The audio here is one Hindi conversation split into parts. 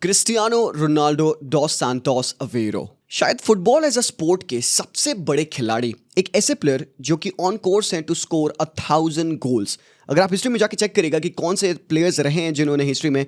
Cristiano Ronaldo dos Santos Aveiro शायद फुटबॉल एज अ स्पोर्ट के सबसे बड़े खिलाड़ी, एक ऐसे प्लेयर जो कि ऑन कोर्स हैं टू स्कोर 1000 गोल्स। अगर आप हिस्ट्री में जाके चेक करेगा कि कौन से प्लेयर्स रहे हैं जिन्होंने हिस्ट्री में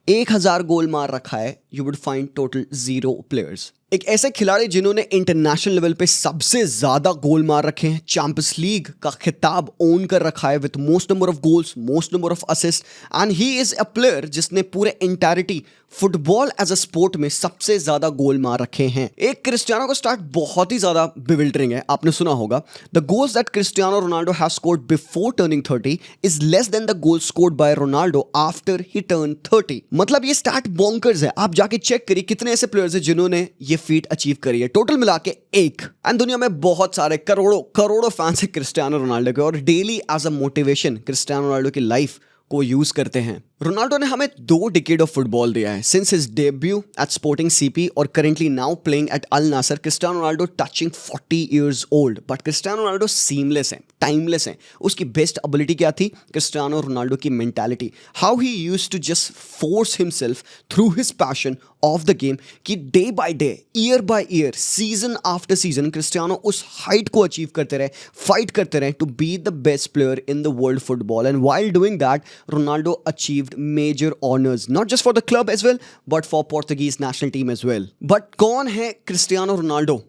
1000 गोल मार रखा है, you would find total 0 players. एक ऐसे खिलाड़ी जिन्होंने इंटरनेशनल लेवल पे सबसे ज्यादा गोल मार रखे हैं, चैंपियंस लीग का खिताब ओन कर रखा है with most number of goals, most number of assist, and he is a player जिसने पूरे entirety football as a sport में सबसे ज्यादा गोल मार रखे हैं। एक क्रिस्टियानो का स्टार्ट बहुत ही ज्यादा बिविल्डरिंग है, आपने सुना होगा the goals that Cristiano Ronaldo has scored before turning 30 is less than the goal scored by Ronaldo after he turn 30। मतलब ये स्टार्ट बॉन्कर्स है। आप जाके चेक करिए कितने ऐसे प्लेयर्स हैं जिन्होंने ये फीट अचीव करी है, टोटल मिला के एक। एंड दुनिया में बहुत सारे करोड़ों फैंस है क्रिस्टियानो रोनाल्डो के, और daily as a motivation Cristiano Ronaldo की लाइफ को यूज करते हैं। रोनाल्डो ने हमें 2 डिकेड ऑफ फुटबॉल दिया है, since his debut at Sporting CP और currently now playing at Al Nassr. Cristiano Ronaldo touching 40 years old, but Cristiano Ronaldo seamless है, टाइमलेस है। उसकी बेस्ट एबिलिटी क्या थी? क्रिस्टियानो रोनाल्डो की mentality, how he used to just force himself through his passion of the game, कि day by day, year by year, season after season Cristiano उस हाइट को अचीव करते रहे, फाइट करते रहे to be the best player in the world football. And while doing that, Ronaldo achieved major honors not just for the club as well but for Portuguese national team as well। but कौन है क्रिस्टियानो रोनाल्डो?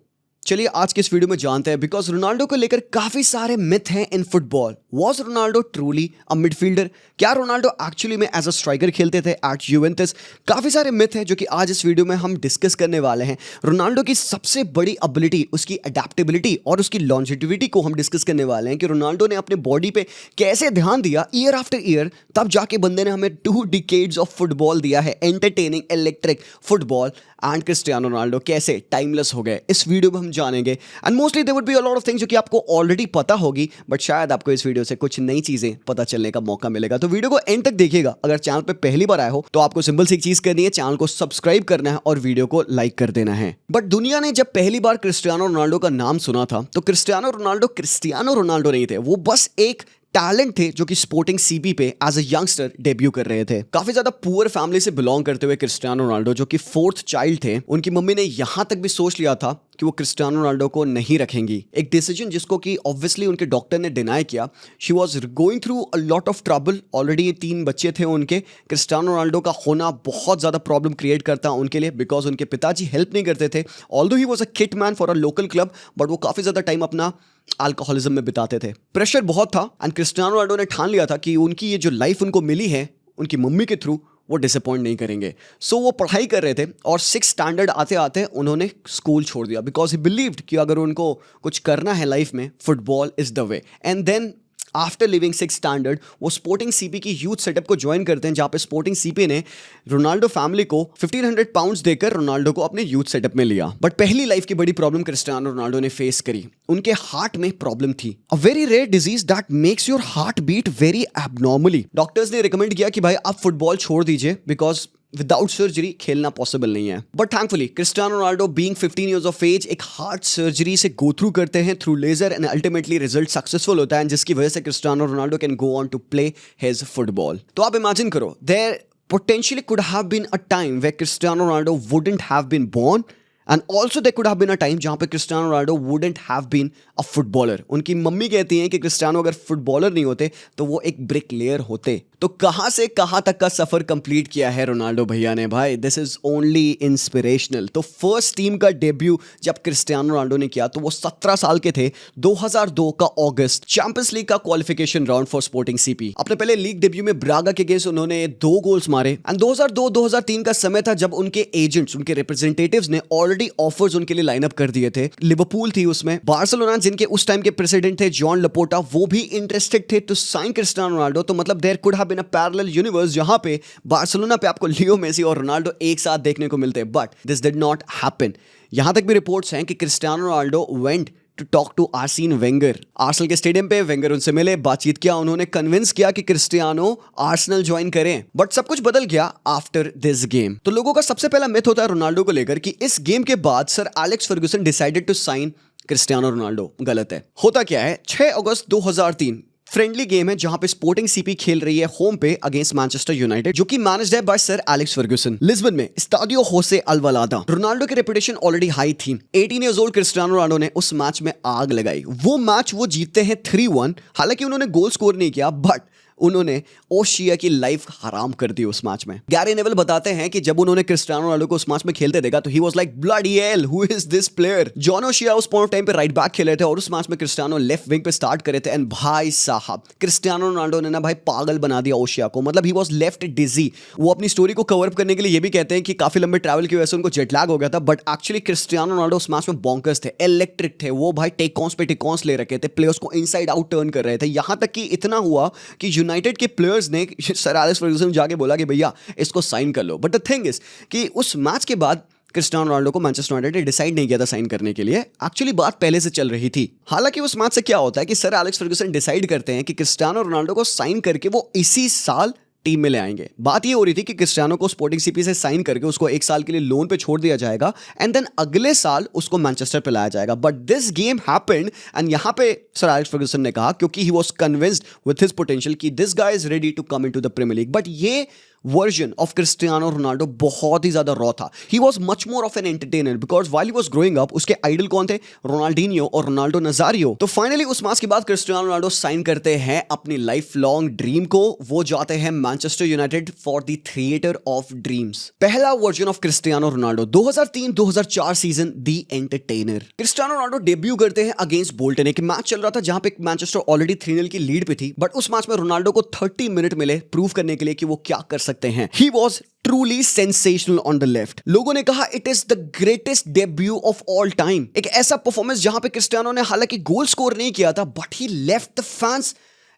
चलिए आज के इस वीडियो में जानते हैं, बिकॉज रोनाल्डो को लेकर काफी सारे मिथ हैं in football. Was Ronaldo truly a midfielder? क्या रोनाल्डो एक्चुअली में एज अ स्ट्राइकर खेलते थे एट यूवेंटस? काफी सारे मिथ हैं जो कि आज इस वीडियो में हम डिस्कस करने वाले हैं। रोनाल्डो की सबसे बड़ी एबिलिटी, उसकी अडेप्टेबिलिटी और उसकी लॉन्जेटिविटी को हम डिस्कस करने वाले हैं कि रोनाल्डो ने अपने बॉडी पे कैसे ध्यान दिया ईयर आफ्टर ईयर, तब जाके बंदे ने हमें 2 डिकेड्स ऑफ फुटबॉल दिया है, entertaining electric football. And Cristiano Ronaldo कैसे टाइमलेस हो गए, इस वीडियो में हम जानेंगे। And mostly there would be a lot of things जो कि आपको ऑलरेडी पता होगी, बट शायद आपको इस वीडियो से कुछ नई चीजें पता चलने का मौका मिलेगा। तो वीडियो को एंड तक देखिएगा। अगर चैनल पे पहली बार आए हो तो आपको सिंपल सी एक चीज करनी है, चैनल को सब्सक्राइब करना है और वीडियो को लाइक कर देना है। बट दुनिया ने जब पहली बार क्रिस्टियानो रोनाल्डो का नाम सुना था तो क्रिस्टियानो रोनाल्डो नहीं थे, वो बस एक टैलेंट थे जो कि स्पोर्टिंग सीपी पे एज अ यंगस्टर डेब्यू कर रहे थे। काफी ज्यादा पुअर फैमिली से बिलोंग करते हुए क्रिस्टियानो रोनाल्डो, जो कि 4th चाइल्ड थे, उनकी मम्मी ने यहां तक भी सोच लिया था कि वो क्रिस्टियानो रोनाल्डो को नहीं रखेंगी। एक डिसीजन जिसको कि ऑब्वियसली उनके डॉक्टर ने डिनाई किया। She was going through a lot of trouble, already 3 बच्चे थे उनके। क्रिस्टियानो रोनाल्डो का होना बहुत ज्यादा प्रॉब्लम क्रिएट करता उनके लिए, बिकॉज उनके पिताजी हेल्प नहीं करते थे। Although he was a kit man for a local club, but वो काफी ज्यादा टाइम अपना अल्कोहलिज्म में बिताते थे। प्रेशर बहुत था, एंड क्रिस्टियानो रोनाल्डो ने ठान लिया था कि उनकी ये जो लाइफ उनको मिली है उनकी मम्मी के थ्रू, वो डिसअपॉइंट नहीं करेंगे। सो वो पढ़ाई कर रहे थे और 6th स्टैंडर्ड आते आते उन्होंने स्कूल छोड़ दिया, बिकॉज ही बिलीव्ड कि अगर उनको कुछ करना है लाइफ में, football is the way. And then after living 6th standard वो स्पोर्टिंग सीपी की यूथ सेटअप को ज्वाइन करते हैं, जहां पे स्पोर्टिंग सीपी ने रोनाल्डो फैमिली को 1500 पाउंड्स देकर रोनाल्डो को अपने यूथ सेटअप में लिया। बट पहली लाइफ की बड़ी प्रॉब्लम क्रिस्टियानो रोनाल्डो ने फेस करी। उनके हार्ट में प्रॉब्लम थी, a very rare disease that makes your heart beat very abnormally. Doctors ने रिकमेंड किया कि भाई आप फुटबॉल छोड़ दीजिए, बिकॉज विदाउट सर्जरी खेलना पॉसिबल नहीं है। But thankfully Cristiano Ronaldo being 15 years of age एक हार्ट सर्जरी से गो थ्रू करते हैं through laser, and ultimately result successful होता है, जिसकी वजह से Cristiano Ronaldo can go on to play his football. तो आप इमेजिन करो, there potentially could have been a time where Cristiano Ronaldo wouldn't have been born, and also there could have been a time जहां पे Cristiano Ronaldo wouldn't have been a footballer। उनकी मम्मी कहती हैं कि क्रिस्टियानो अगर फुटबॉलर नहीं होते तो वो एक ब्रिक लेयर होते। तो कहां से कहां तक का सफर कंप्लीट किया है रोनाल्डो भैया ने, भाई दिस इज ओनली इंस्पिरेशनल। तो फर्स्ट टीम का डेब्यू जब क्रिस्टियानो रोनाल्डो ने किया तो वो 17 साल के थे। 2002 का अगस्त, चैंपियंस लीग का qualification round for sporting CP. अपने पहले लीग डेब्यू में ब्रागा के अगेंस्ट उन्होंने 2 गोल्स मारे। एंड 2002-2003 का समय था जब उनके एजेंट्स, उनके रिप्रेजेंटेटिव्स ने ऑलरेडी ऑफर्स उनके लिए लाइनअप कर दिए थे। लिवरपूल थी उसमें, बार्सिलोना जिनके उस टाइम के प्रेसिडेंट थे जॉन लपोर्टा, वो भी इंटरेस्टेड थे टू साइन क्रिस्टियानो रोनाल्डो। तो मतलब there could have been a parallel universe जहां पे बार्सिलोना पे आपको लियो मेसी और रोनाल्डो एक साथ देखने को मिलते, but this did not happen. यहां तक भी रिपोर्ट्स हैं कि Cristiano Ronaldo went to talk to Arsene Wenger. Arsenal के स्टेडियम पे वेंगर उनसे मिले, बातचीत किया, उन्होंने कन्विंस किया कि क्रिस्टियानो आर्सेनल ज्वाइन करें। बट सब कुछ बदल गया आफ्टर दिस गेम। तो लोगों का सबसे पहला मिथ होता है रोनाल्डो को लेकर कि इस गेम के बाद sir Alex Ferguson decided to sign Cristiano Ronaldo. गलत है। होता क्या है, 6 अगस्त 2003 फ्रेंडली गेम है जहां पे स्पोर्टिंग सीपी खेल रही है होम पे अगेंस्ट मैनचेस्टर यूनाइटेड, जो कि मैनेज्ड है by sir Alex Ferguson. Lisbon में स्टाडियो होसे अल्वलादा। रोनाल्डो की रेपुटेशन ऑलरेडी हाई थी। 18 इयर्स ओल्ड क्रिस्टियानो रोनाल्डो ने उस मैच में आग लगाई। वो मैच वो जीतते हैं 3-1। हालांकि उन्होंने गोल स्कोर नहीं किया, बट उन्होंने ओशिया की लाइफ हराम कर दी उस मैच में। गैरी नेविल बताते हैं कि जब उन्होंने क्रिस्टियानो रोनाल्डो को उस मैच में खेलते देखा तो he was like bloody hell, who is this player. John O'Shea उस पॉइंट ऑफ टाइम पे राइट बैक खेले थे और उस मैच में क्रिस्टियानो लेफ्ट विंग पे स्टार्ट करे थे। एंड भाई साहब, क्रिस्टियानो रोनाल्डो ने ना भाई पागल बना दिया ओशिया को। मतलब ही वाज लेफ्ट डिजी। वो अपनी स्टोरी को कवर अप करने के लिए ये भी कहते हैं कि काफी लंबे ट्रैवल की वजह से उनको जेट लैग हो गया था, बट एक्चुअली क्रिस्टियानो रोनाल्डो उस मैच में बॉन्कर्स थे, इलेक्ट्रिक थे। वो भाई टेकॉन्स पे टेकॉन्स ले रखे थे, प्लेयर्स को इनसाइड आउट टर्न कर रहे थे। यहां तक कि इतना हुआ कि यूनाइटेड के प्लेयर्स ने सर एलेक्स फर्गुसन जाके बोला कि भैया इसको साइन कर लो। बट द थिंग इज कि उस मैच के बाद क्रिस्टियानो रोनाल्डो को मैनचेस्टर यूनाइटेड ने डिसाइड नहीं किया था साइन करने के लिए। एक्चुअली बात पहले से चल रही थी। हालांकि उस मैच से क्या होता है कि सर एलेक्स फर्गुसन डिसाइड करते हैं कि क्रिस्टियानो रोनाल्डो को साइन करके वो इसी साल टीम में ले आएंगे। बात ये हो रही थी कि क्रिस्टियानो को स्पोर्टिंग सीपी से साइन करके उसको 1 साल के लिए लोन पे छोड़ दिया जाएगा एंड देन अगले साल उसको मैनचेस्टर पे लाया जाएगा। But this game happened and यहां पे सर एलेक्स फर्गुसन ने कहा, क्योंकि he was convinced with his potential कि this guy is ready to come into the premiere League. But ये वर्जन ऑफ क्रिस्टियानो रोनाल्डो बहुत ही ज्यादा रॉ था। He was much more of an entertainer because while he was growing up उसके आइडल कौन थे? रोनाल्डिनियो और रोनाल्डो नजारियो। तो फाइनली उस मैच के बाद क्रिस्टियानो रोनाल्डो साइन करते हैं अपनी लाइफ लॉन्ग ड्रीम को। वो जाते हैं Manchester United for the theatre of dreams. पहला version of Cristiano Ronaldo 2003-2004 season the entertainer. Cristiano Ronaldo debut करते हैं अगेंस्ट बोल्टन। एक मैच चल रहा था जहां पे मैनचेस्टर ऑलरेडी 3-0 की लीड पे थी, बट उस मैच में रोनाल्डो को 30 मिनट मिले प्रूव करने के लिए कि वो क्या कर सकते हैं। He was truly sensational on the left. लोगों ने कहा it is the greatest debut of all time. एक ऐसा परफॉर्मेंस जहां पे क्रिस्टियानो ने हालांकि गोल स्कोर नहीं किया था, but he left the fans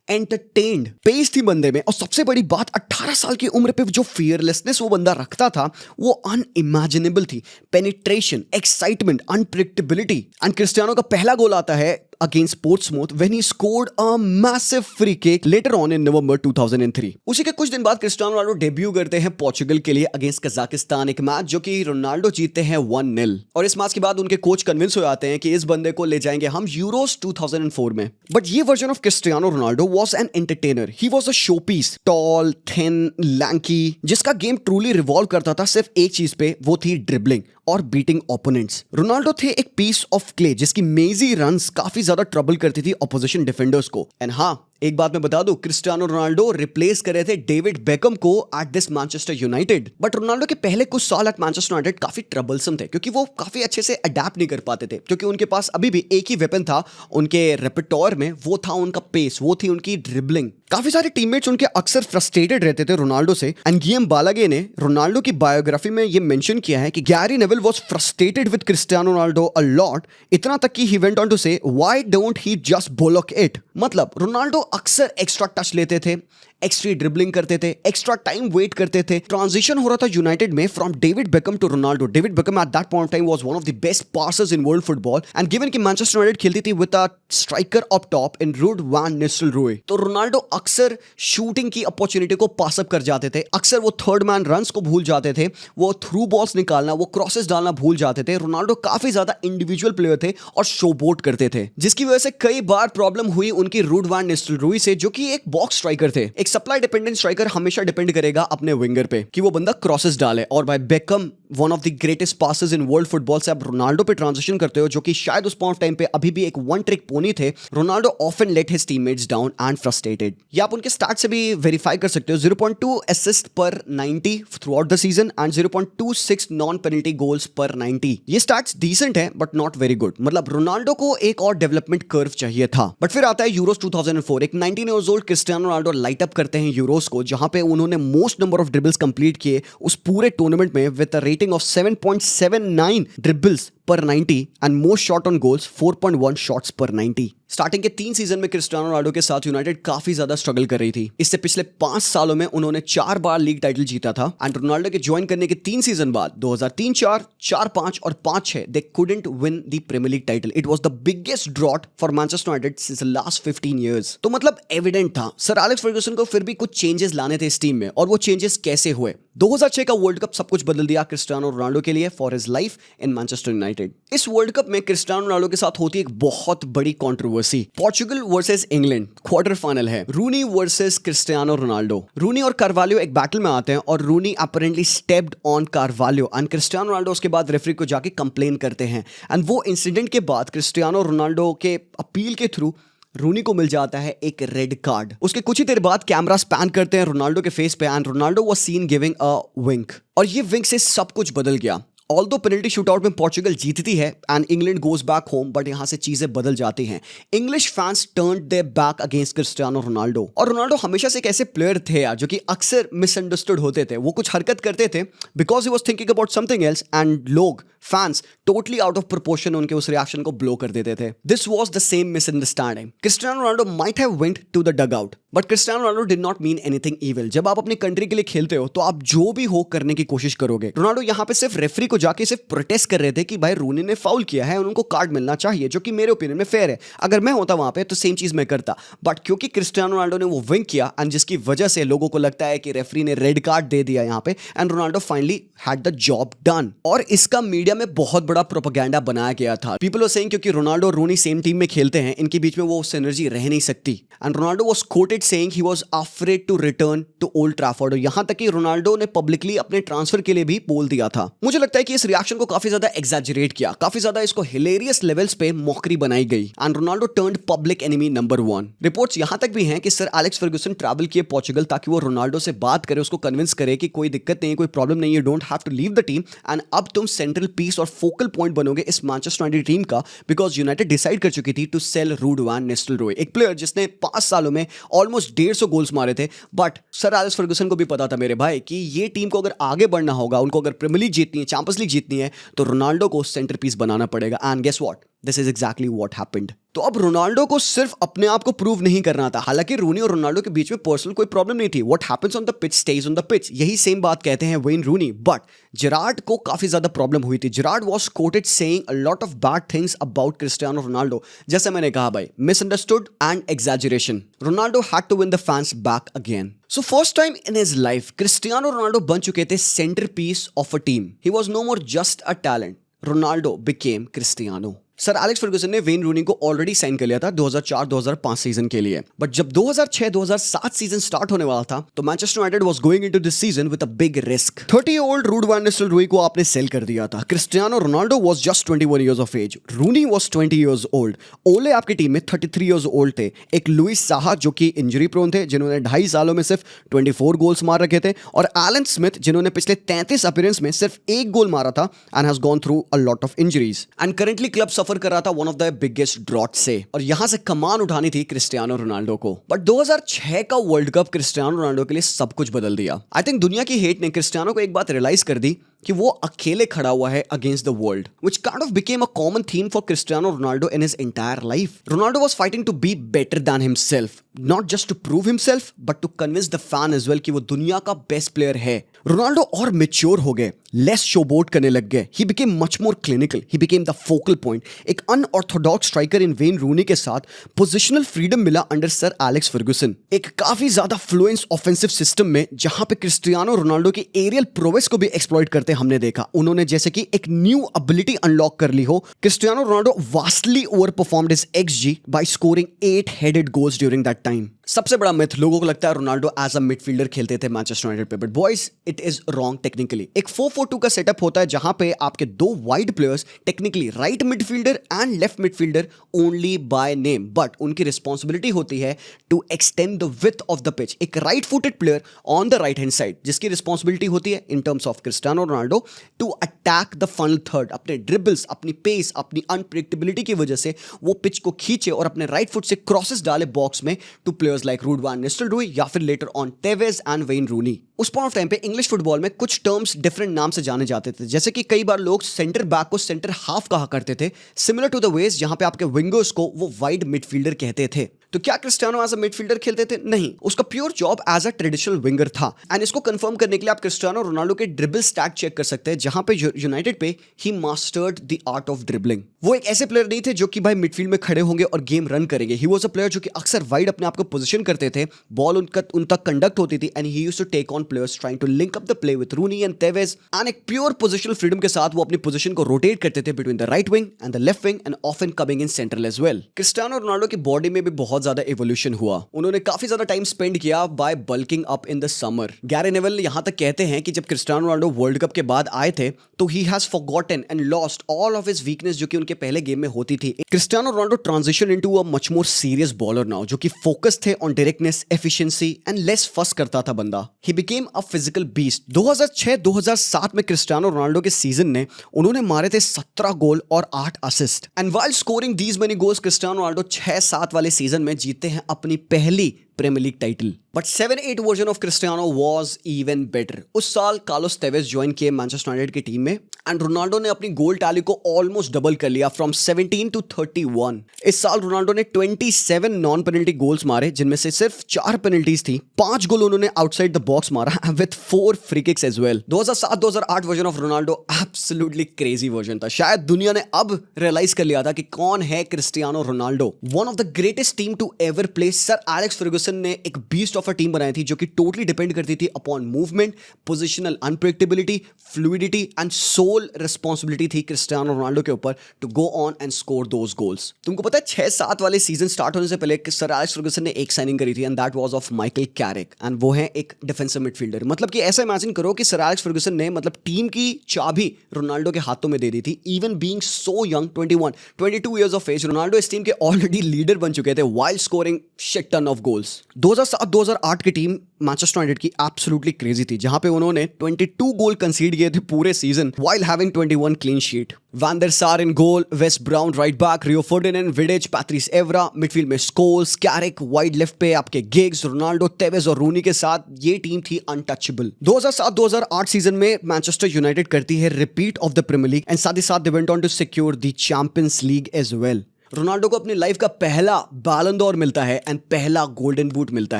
entertained. Pace थी बंदे में, और सबसे बड़ी बात 18 साल की उम्र पे जो फियरलेसनेस वो बंदा रखता था वो अनइमेजिनेबल थी। Penetration, excitement, unpredictability. And Cristiano का पहला गोल आता है against Portsmouth when he scored a massive free kick later on in November 2003. उसी के कुछ दिन बाद क्रिस्टियानो रोनाल्डो डेब्यू करते हैं पोर्चुगल के लिए अगेंस्ट कजाकिस्तान, एक मैच जो कि रोनाल्डो जीतते हैं 1-0। और इस मैच के बाद उनके कोच कन्विंस हो जाते हैं कि इस बंदे को ले जाएंगे हम यूरोस 2004 में। बट ये version of Cristiano Ronaldo was an entertainer. He was a showpiece. Tall, thin, lanky, जिसका गेम ट्रूली रिवॉल्व करता था सिर्फ एक चीज पे, वो थी ड्रिबलिंग और बीटिंग ओपोनेंट्स। रोनाल्डो थे एक पीस ऑफ क्ले जिसकी मेजी रन्स काफी ज्यादा ट्रबल करती थी ऑपोजिशन डिफेंडर्स को। एंड हाँ, एक बात मैं बता दूं, क्रिस्टियानो रोनाल्डो रिप्लेस कर रहे थे डेविड बेकम को at this Manchester United. But Ronaldo के पहले कुछ साल एट मैनचेस्टर यूनाइटेड काफी ट्रबलसम थे, क्योंकि वो काफी अच्छे से अडेप्ट नहीं कर पाते थे, क्योंकि उनके पास अभी भी एक ही वेपन था उनके रेpertoire में, वो था उनका पेस, वो थी उनकी ड्रिबलिंग। काफी सारे टीममेट्स उनके अक्सर फ्रस्ट्रेटेड रहते थे रोनाल्डो से। एंड गियम बालागे ने रोनाल्डो की बायोग्राफी में ये मेंशन किया है कि Gary Neville was frustrated with Cristiano Ronaldo a lot, इतना तक कि ही वेंट ऑन टू से why don't he just bullock it. मतलब रोनाल्डो अक्सर एक्स्ट्रा टच लेते थे, एक्स्ट्रा ड्रिबलिंग करते थे, एक्स्ट्रा टाइम वेट करते थे। ट्रांजिशन हो रहा था यूनाइटेड में from David Beckham to Ronaldo. David Beckham at that point of time was one of the best passers in world football, and given कि मैनचेस्टर यूनाइटेड खेलती थी with a striker up top in Ruud van Nistelrooy, तो रोनाल्डो अक्सर शूटिंग की अपॉर्चुनिटी को पास अप कर जाते थे। अक्सर वो थर्ड मैन रन्स को भूल जाते थे, वो थ्रू बॉल्स निकालना, वो क्रॉसेस डालना भूल जाते थे। रोनाल्डो काफी ज्यादा इंडिविजुअल प्लेयर थे और शोबोट करते थे, जिसकी वजह से कई बार प्रॉब्लम हुई उनकी रूड वैन निस्टेलरॉय से, जो कि एक बॉक्स स्ट्राइकर थे। एक सप्लाई डिपेंडेंट स्ट्राइकर हमेशा डिपेंड करेगा अपने विंगर पे कि वो बंदा क्रॉसेस डाले। और भाई become one of the greatest passers in world football से अब रोनाल्डो पे ट्रांजिशन करते हो, जो कि शायद उस पॉइंट टाइम पे अभी भी एक वन ट्रिक पोनी थे। Ronaldo often late his teammates down and frustrated. ये आप उनके स्टैट से भी वेरीफाई कर सकते हो। 0.2 असिस्ट पर 90 through out the season and 0.26 non penalty goals पर 90। ये स्टैट्स डिसेंट है बट नॉट वेरी गुड। मतलब रोनाल्डो को एक और डेवलपमेंट कर्व चाहिए था। बट फिर आता है यूरोस 2004। एक 19 years old Cristiano Ronaldo light up करते हैं यूरोस को, जहां पे उन्होंने most number of dribbles complete किए उस पूरे टूर्नामेंट में with a rating of 7.79 dribbles पर 90 and most shot on goals 4.1 shots पर 90। स्टार्टिंग के 3 सीजन में क्रिस्टियानो रोनाल्डो के साथ यूनाइटेड काफी ज्यादा स्ट्रगल कर रही थी। इससे पिछले 5 सालों में उन्होंने 4 बार लीग टाइटल जीता था। एंड रोनाल्डो के ज्वाइन करने के 3 सीजन बाद 2003-4, 4-5 और 5-6 they couldn't win the premiere league title. It was the biggest drought for Manchester United since the last 15 years. तो मतलब एविडेंट था सर एलेक्स फर्गुसन को फिर भी कुछ चेंजेस लाने थे इस टीम में, और वो चेंजेस कैसे हुए। 2006 का वर्ल्ड कप सब कुछ बदल दिया क्रिस्टियानो रोनाल्डो के लिए for his life in Manchester United. United. इस वर्ल्ड कप में क्रिस्टियानो रोनाल्डो के साथ होती है एक बहुत बड़ी controversy. Portugal versus England quarter final है, Rooney versus Cristiano Ronaldo. Rooney और कार्वालियो एक बैटल में आते हैं और Rooney apparently stepped on Carvalho and Cristiano Ronaldo उसके बाद रेफरी को जाके कंप्लेन करते हैं एंड वो इंसिडेंट के बाद क्रिस्टियानो रोनाल्डो के अपील के थ्रू रूनी को मिल जाता है एक रेड कार्ड। उसके कुछ ही देर बाद कैमरा स्पैन करते हैं रोनाल्डो के फेस पे and Ronaldo was seen giving a wink और ये विंक से सब कुछ बदल गया। ऑल्दो पेनल्टी शूटआउट में पोर्चुगल जीतती है and England goes back home, but यहां से चीजें बदल जाती हैं। English fans turned their back against Cristiano Ronaldo. और रोनाल्डो हमेशा से एक ऐसे प्लेयर थे यार जो कि अक्सर मिसअंडरस्टूड होते थे। वो कुछ हरकत करते थे because he was thinking about something else and लोग fans totally out of proportion उनके उस रिएक्शन को ब्लो कर देते थे। This was the same misunderstanding. Cristiano Ronaldo might have went to the dugout but Cristiano Ronaldo did not mean anything evil. जब आप अपनी कंट्री के लिए खेलते हो तो आप जो भी हो करने की कोशिश करोगे। रोनाल्डो यहाँ पे सिर्फ रेफरी को जाके सिर्फ प्रोटेस्ट कर रहे थे कि भाई रूनी ने फाउल किया है और उनको कार्ड मिलना चाहिए, जो कि मेरे ओपिनियन में फेयर है। अगर मैं होता वहां पे तो सेम चीज मैं करता, बट क्योंकि क्रिस्टियानो रोनाल्डो ने वो विंक किया एंड जिसकी वजह से लोगों को लगता है कि रेफरी ने रेड कार्ड दे दिया यहाँ पे and Ronaldo finally had the job done. और इसका मीडिया में बहुत बड़ा प्रोपेगेंडा बनाया गया था। पीपल वर सेइंग क्योंकि रोनाल्डो और रूनी सेम टीम में खेलते हैं, इनके बीच में वो सिनर्जी रह नहीं सकती and Ronaldo was quoted saying he was afraid to return to Old Trafford. यहां तक कि रोनाल्डो ने पब्लिकली अपने ट्रांसफर के लिए भी बोल दिया था। मुझे लगता है कि इस रिएक्शन को काफी ज्यादा एग्जैजरेट किया, काफी ज्यादा इसको हिलेरियस लेवल्स पे मौकरी बनाई गई and Ronaldo turned public enemy number 1। Reports यहां तक भी हैं कि सर एलेक्स फर्गुसन ट्रैवल किए पोर्चुगल ताकि वो रोनाल्डो से बात करे, उसको कन्विंस करे कि कोई दिक्कत नहीं है, कोई प्रॉब्लम नहीं है, don't have to leave the team and अब तुम सेंट्रल पीस और फोकल पॉइंट बनोगे इस मैनचेस्टर यूनाइटेड टीम का, बिकॉज यूनाइटेड डिसाइड कर चुकी थी to sell Ruud van Nistelrooy, एक प्लेयर जिसने 5 सालों में ऑलमोस्ट 150 गोल्स मारे थे। बट सर एलेक्स फर्गुसन को भी पता था मेरे भाई कि ये टीम को अगर आगे बढ़ना होगा, उनको अगर प्रीमियर लीग जीतनी है, चैंपियंस लीग जीतनी है, तो रोनाल्डो को सेंटर पीस बनाना पड़ेगा and guess what, this is exactly what happened. तो अब रोनाल्डो को सिर्फ अपने आप को प्रूव नहीं करना था। हालांकि रूनी और रोनाल्डो के बीच में पर्सनल कोई प्रॉब्लम नहीं थी। What happens on the pitch stage on the pitch, यही सेम बात कहते हैं वेन रूनी। बट जेरार्ड को काफी ज्यादा प्रॉब्लम हुई थी। Gerrard was quoted saying a lot of bad things about Cristiano Ronaldo. जैसे मैंने कहा भाई, misunderstood and exaggeration. Ronaldo had to win the fans back again. So first time in his life Cristiano Ronaldo बन चुके थे centre piece of a team. He was no more just a talent, Ronaldo became Cristiano. Sir Alex Ferguson ने वेन रूनी को ऑलरेडी साइन कर लिया था 2004-2005 सीजन के लिए, बट जब 2006-2007 सीजन स्टार्ट होने वाला था तो Manchester United was going into this season with a big risk. 30-year-old Ruud van Nistelrooy को आपने सेल कर दिया था। Cristiano Ronaldo was just 21 years of age, Rooney was 20 years old, ओले आपकी टीम में 33 years old थे, एक लुइस साहा जो कि इंजरी प्रोन थे, जिन्होंने 2.5 सालों में सिर्फ 24 गोल्स मार रखे थे, और एलन स्मिथ जिन्होंने पिछले 33 अपीयरेंस में सिर्फ 1 गोल मारा था and has gone through a lot of injuries and currently club suffer कर रहा था one of the biggest drought से, और यहां से कमान उठानी थी क्रिस्टियानो रोनाल्डो को। बट 2006 का वर्ल्ड कप क्रिस्टियानो रोनाल्डो के लिए सब कुछ बदल दिया। आई थिंक दुनिया की हेट ने क्रिस्टियानो को एक बात रियलाइज कर दी कि वो अकेले खड़ा हुआ है against the world, which kind of became a common theme for Cristiano Ronaldo in his entire life. Ronaldo was fighting to be better than himself, not just to prove himself, but to convince the fan as well कि वो दुनिया का बेस्ट प्लेयर है। रोनाल्डो और मेच्योर हो गए, लेस शोबोट करने लग गए। He became much more clinical. He became the focal point. एक अनऑर्थोडॉक्स स्ट्राइकर इन वेन रूनी के साथ पोजिशनल फ्रीडम मिला अंडर सर एलेक्स फर्गुसन। एक काफी ज्यादा फ्लुएंस ऑफेंसिव सिस्टम में जहां पे क्रिस्टियानो रोनाल्डो की एरियल प्रोवेस को भी एक्सप्लॉइट करते हमने देखा। उन्होंने जैसे कि एक न्यू एबिलिटी अनलॉक कर ली हो। Cristiano Ronaldo vastly over performed his XG by scoring 8-headed goals during that time. सबसे बड़ा मिथ, लोगों को लगता है रोनाल्डो एज अ मिडफील्डर खेलते थे मैनचेस्टर यूनाइटेड पे, but boys it is wrong technically. एक 4-4-2 का सेटअप होता है जहां पे आपके 2 wide players technically right midfielder and left midfielder only by name, but उनकी रिस्पॉन्सिबिलिटी होती है to extend the width of the pitch. एक right footed player on the right hand side जिसकी रिस्पॉन्सिबिलिटी होती है in terms of Cristiano Ronaldo to attack the final third. अपने ड्रिबल्स, अपनी पेस, अपनी अनप्रेडिक्टेबिलिटी की वजह से वो पिच को खींचे और अपने राइट फुट से क्रॉसेस डाले बॉक्स में two players like Ruud van Nistelrooy या फिर later on Tevez and Wayne Rooney. उस पॉइंट ऑफ टाइम पे इंग्लिश फुटबॉल में कुछ टर्म्स डिफरेंट नाम से जाने जाते थे, जैसे कि कई बार लोग सेंटर बैक को सेंटर हाफ कहा करते थे, सिमिलर टू द वेज जहां पे आपके विंगर्स को वो वाइड मिडफील्डर कहते थे। तो क्या क्रिस्टियानो एज अ मिडफील्डर खेलते थे? नहीं, उसका pure job as a traditional winger था। एंड इसको कंफर्म करने के लिए आप क्रिस्टियानो रोनाल्डो के ड्रिबल स्टैट चेक कर सकते हैं, जहां पे यूनाइटेड पे he mastered the art of dribbling. वो एक ऐसे प्लेयर नहीं थे जो कि भाई मिडफील्ड में खड़े होंगे और गेम रन करेंगे। ही वाज अ प्लेयर जो कि अक्सर वाइड अपने आप को पोजीशन करते थे, बॉल उन तक कंडक्ट होती थी, and he used to take on players trying to link up the play with Rooney and Tevez. And एक प्योर पोजिशनल फ्रीडम के साथ वो अपनी पोजीशन को रोटेट करते थे between the right wing and the left wing, and often coming in central as well. Cristiano Ronaldo की बॉडी में भी बहुत ज्यादा एवोल्यूशन हुआ। उन्होंने काफी ज्यादा टाइम स्पेंड किया by bulking up in the summer. Gary navel यहां तक कहते हैं कि जब क्रिस्टियानो रोनाल्डो वर्ल्ड कप के बाद आए थे तो he has forgotten and lost all of his weakness जो कि उनके पहले गेम में होती थी। Cristiano Ronaldo transition into a much more serious bowler now, जो कि फोकस थे on directness, efficiency and less फस करता था बंदा। He became a physical beast. 2006-2007 में क्रिस्टियानो रोनाल्डो के सीजन ने उन्होंने मारे थे 17 गोल और 8 assist. And while scoring these many goals, Cristiano Ronaldo 6-7 वाले सीजन में जीते हैं अपनी पहली premier league title. But 7-8 version of Cristiano was even better. उस साल कार्लोस तेवेज ज्वाइन किए मैनचेस्टर यूनाइटेड की टीम में, एंड रोनाल्डो ने अपनी गोल टैली को ऑलमोस्ट डबल कर लिया फ्रॉम 17 to 31। इस साल रोनाल्डो ने 27 नॉन पेनल्टी गोल्स मारे, जिनमें से सिर्फ 4 पेनल्टीज थी। 5 गोल उन्होंने आउटसाइड द बॉक्स मारा with 4 free kicks as well. 2007-2008 version of Ronaldo absolutely crazy version था। शायद दुनिया ने अब रियलाइज कर लिया था कि कौन है Cristiano Ronaldo. One of the greatest team to ever play. Sir Alex Ferguson ने एक बीस्ट ऑफ अ टीम बनाई थी जो कि टोटली डिपेंड करती थी upon movement, positional unpredictability, fluidity and sole responsibility थी क्रिस्टियानो रोनाल्डो के ऊपर to go on and score those goals. तुमको पता है 6-7 वाले सीजन स्टार्ट होने से पहले सर एलेक्स फर्गुसन ने एक साइनिंग करी थी, and that was of Michael Carrick, and वो है एक डिफेंसिव मिडफील्डर। मतलब कि ऐसा इमेजिन करो कि सर एलेक्स फर्गुसन ने मतलब टीम की चाबी रोनाल्डो के हाथों में दे दी थी। Even being so young, 22 years of age, Ronaldo इस टीम के ऑलरेडी लीडर बन चुके थे while scoring shit ton of goals. 2007-2008 की टीम मैनचेस्टर यूनाइटेड की एब्सोल्युटली क्रेजी थी, जहां पे उन्होंने 22 गोल कंसीड किए थे पूरे season while having 21 clean sheet. Van der Sar in goal, Wes Brown right back, Rio Ferdinand, Vidic, Patrice Evra, midfield में स्कोल्स, कैरिक, वाइड लेफ्ट पे आपके गिग्स, रोनाल्डो, तेवेज और रूनी के साथ ये टीम थी अनटचेबल। 2007-2008 सीजन में मैनचेस्टर यूनाइटेड करती है repeat of the premiere league, and साथ ही साथ they went on to secure the champions league as well. Ronaldo को अपनी लाइफ का पहला बैलन डोर मिलता है एंड पहला गोल्डन बूट मिलता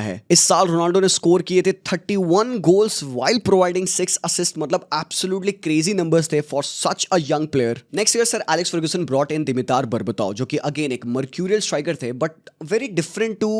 है। इस साल रोनाल्डो ने स्कोर किए थे 31 गोल्स व्हाइल प्रोवाइडिंग 6 असिस्ट। मतलब एब्सोल्युटली क्रेजी नंबर्स थे for such a young player. Next year sir Alex Ferguson brought in Dimitar Berbatov, जो कि अगेन एक मर्क्यूरियल स्ट्राइकर थे, but very different to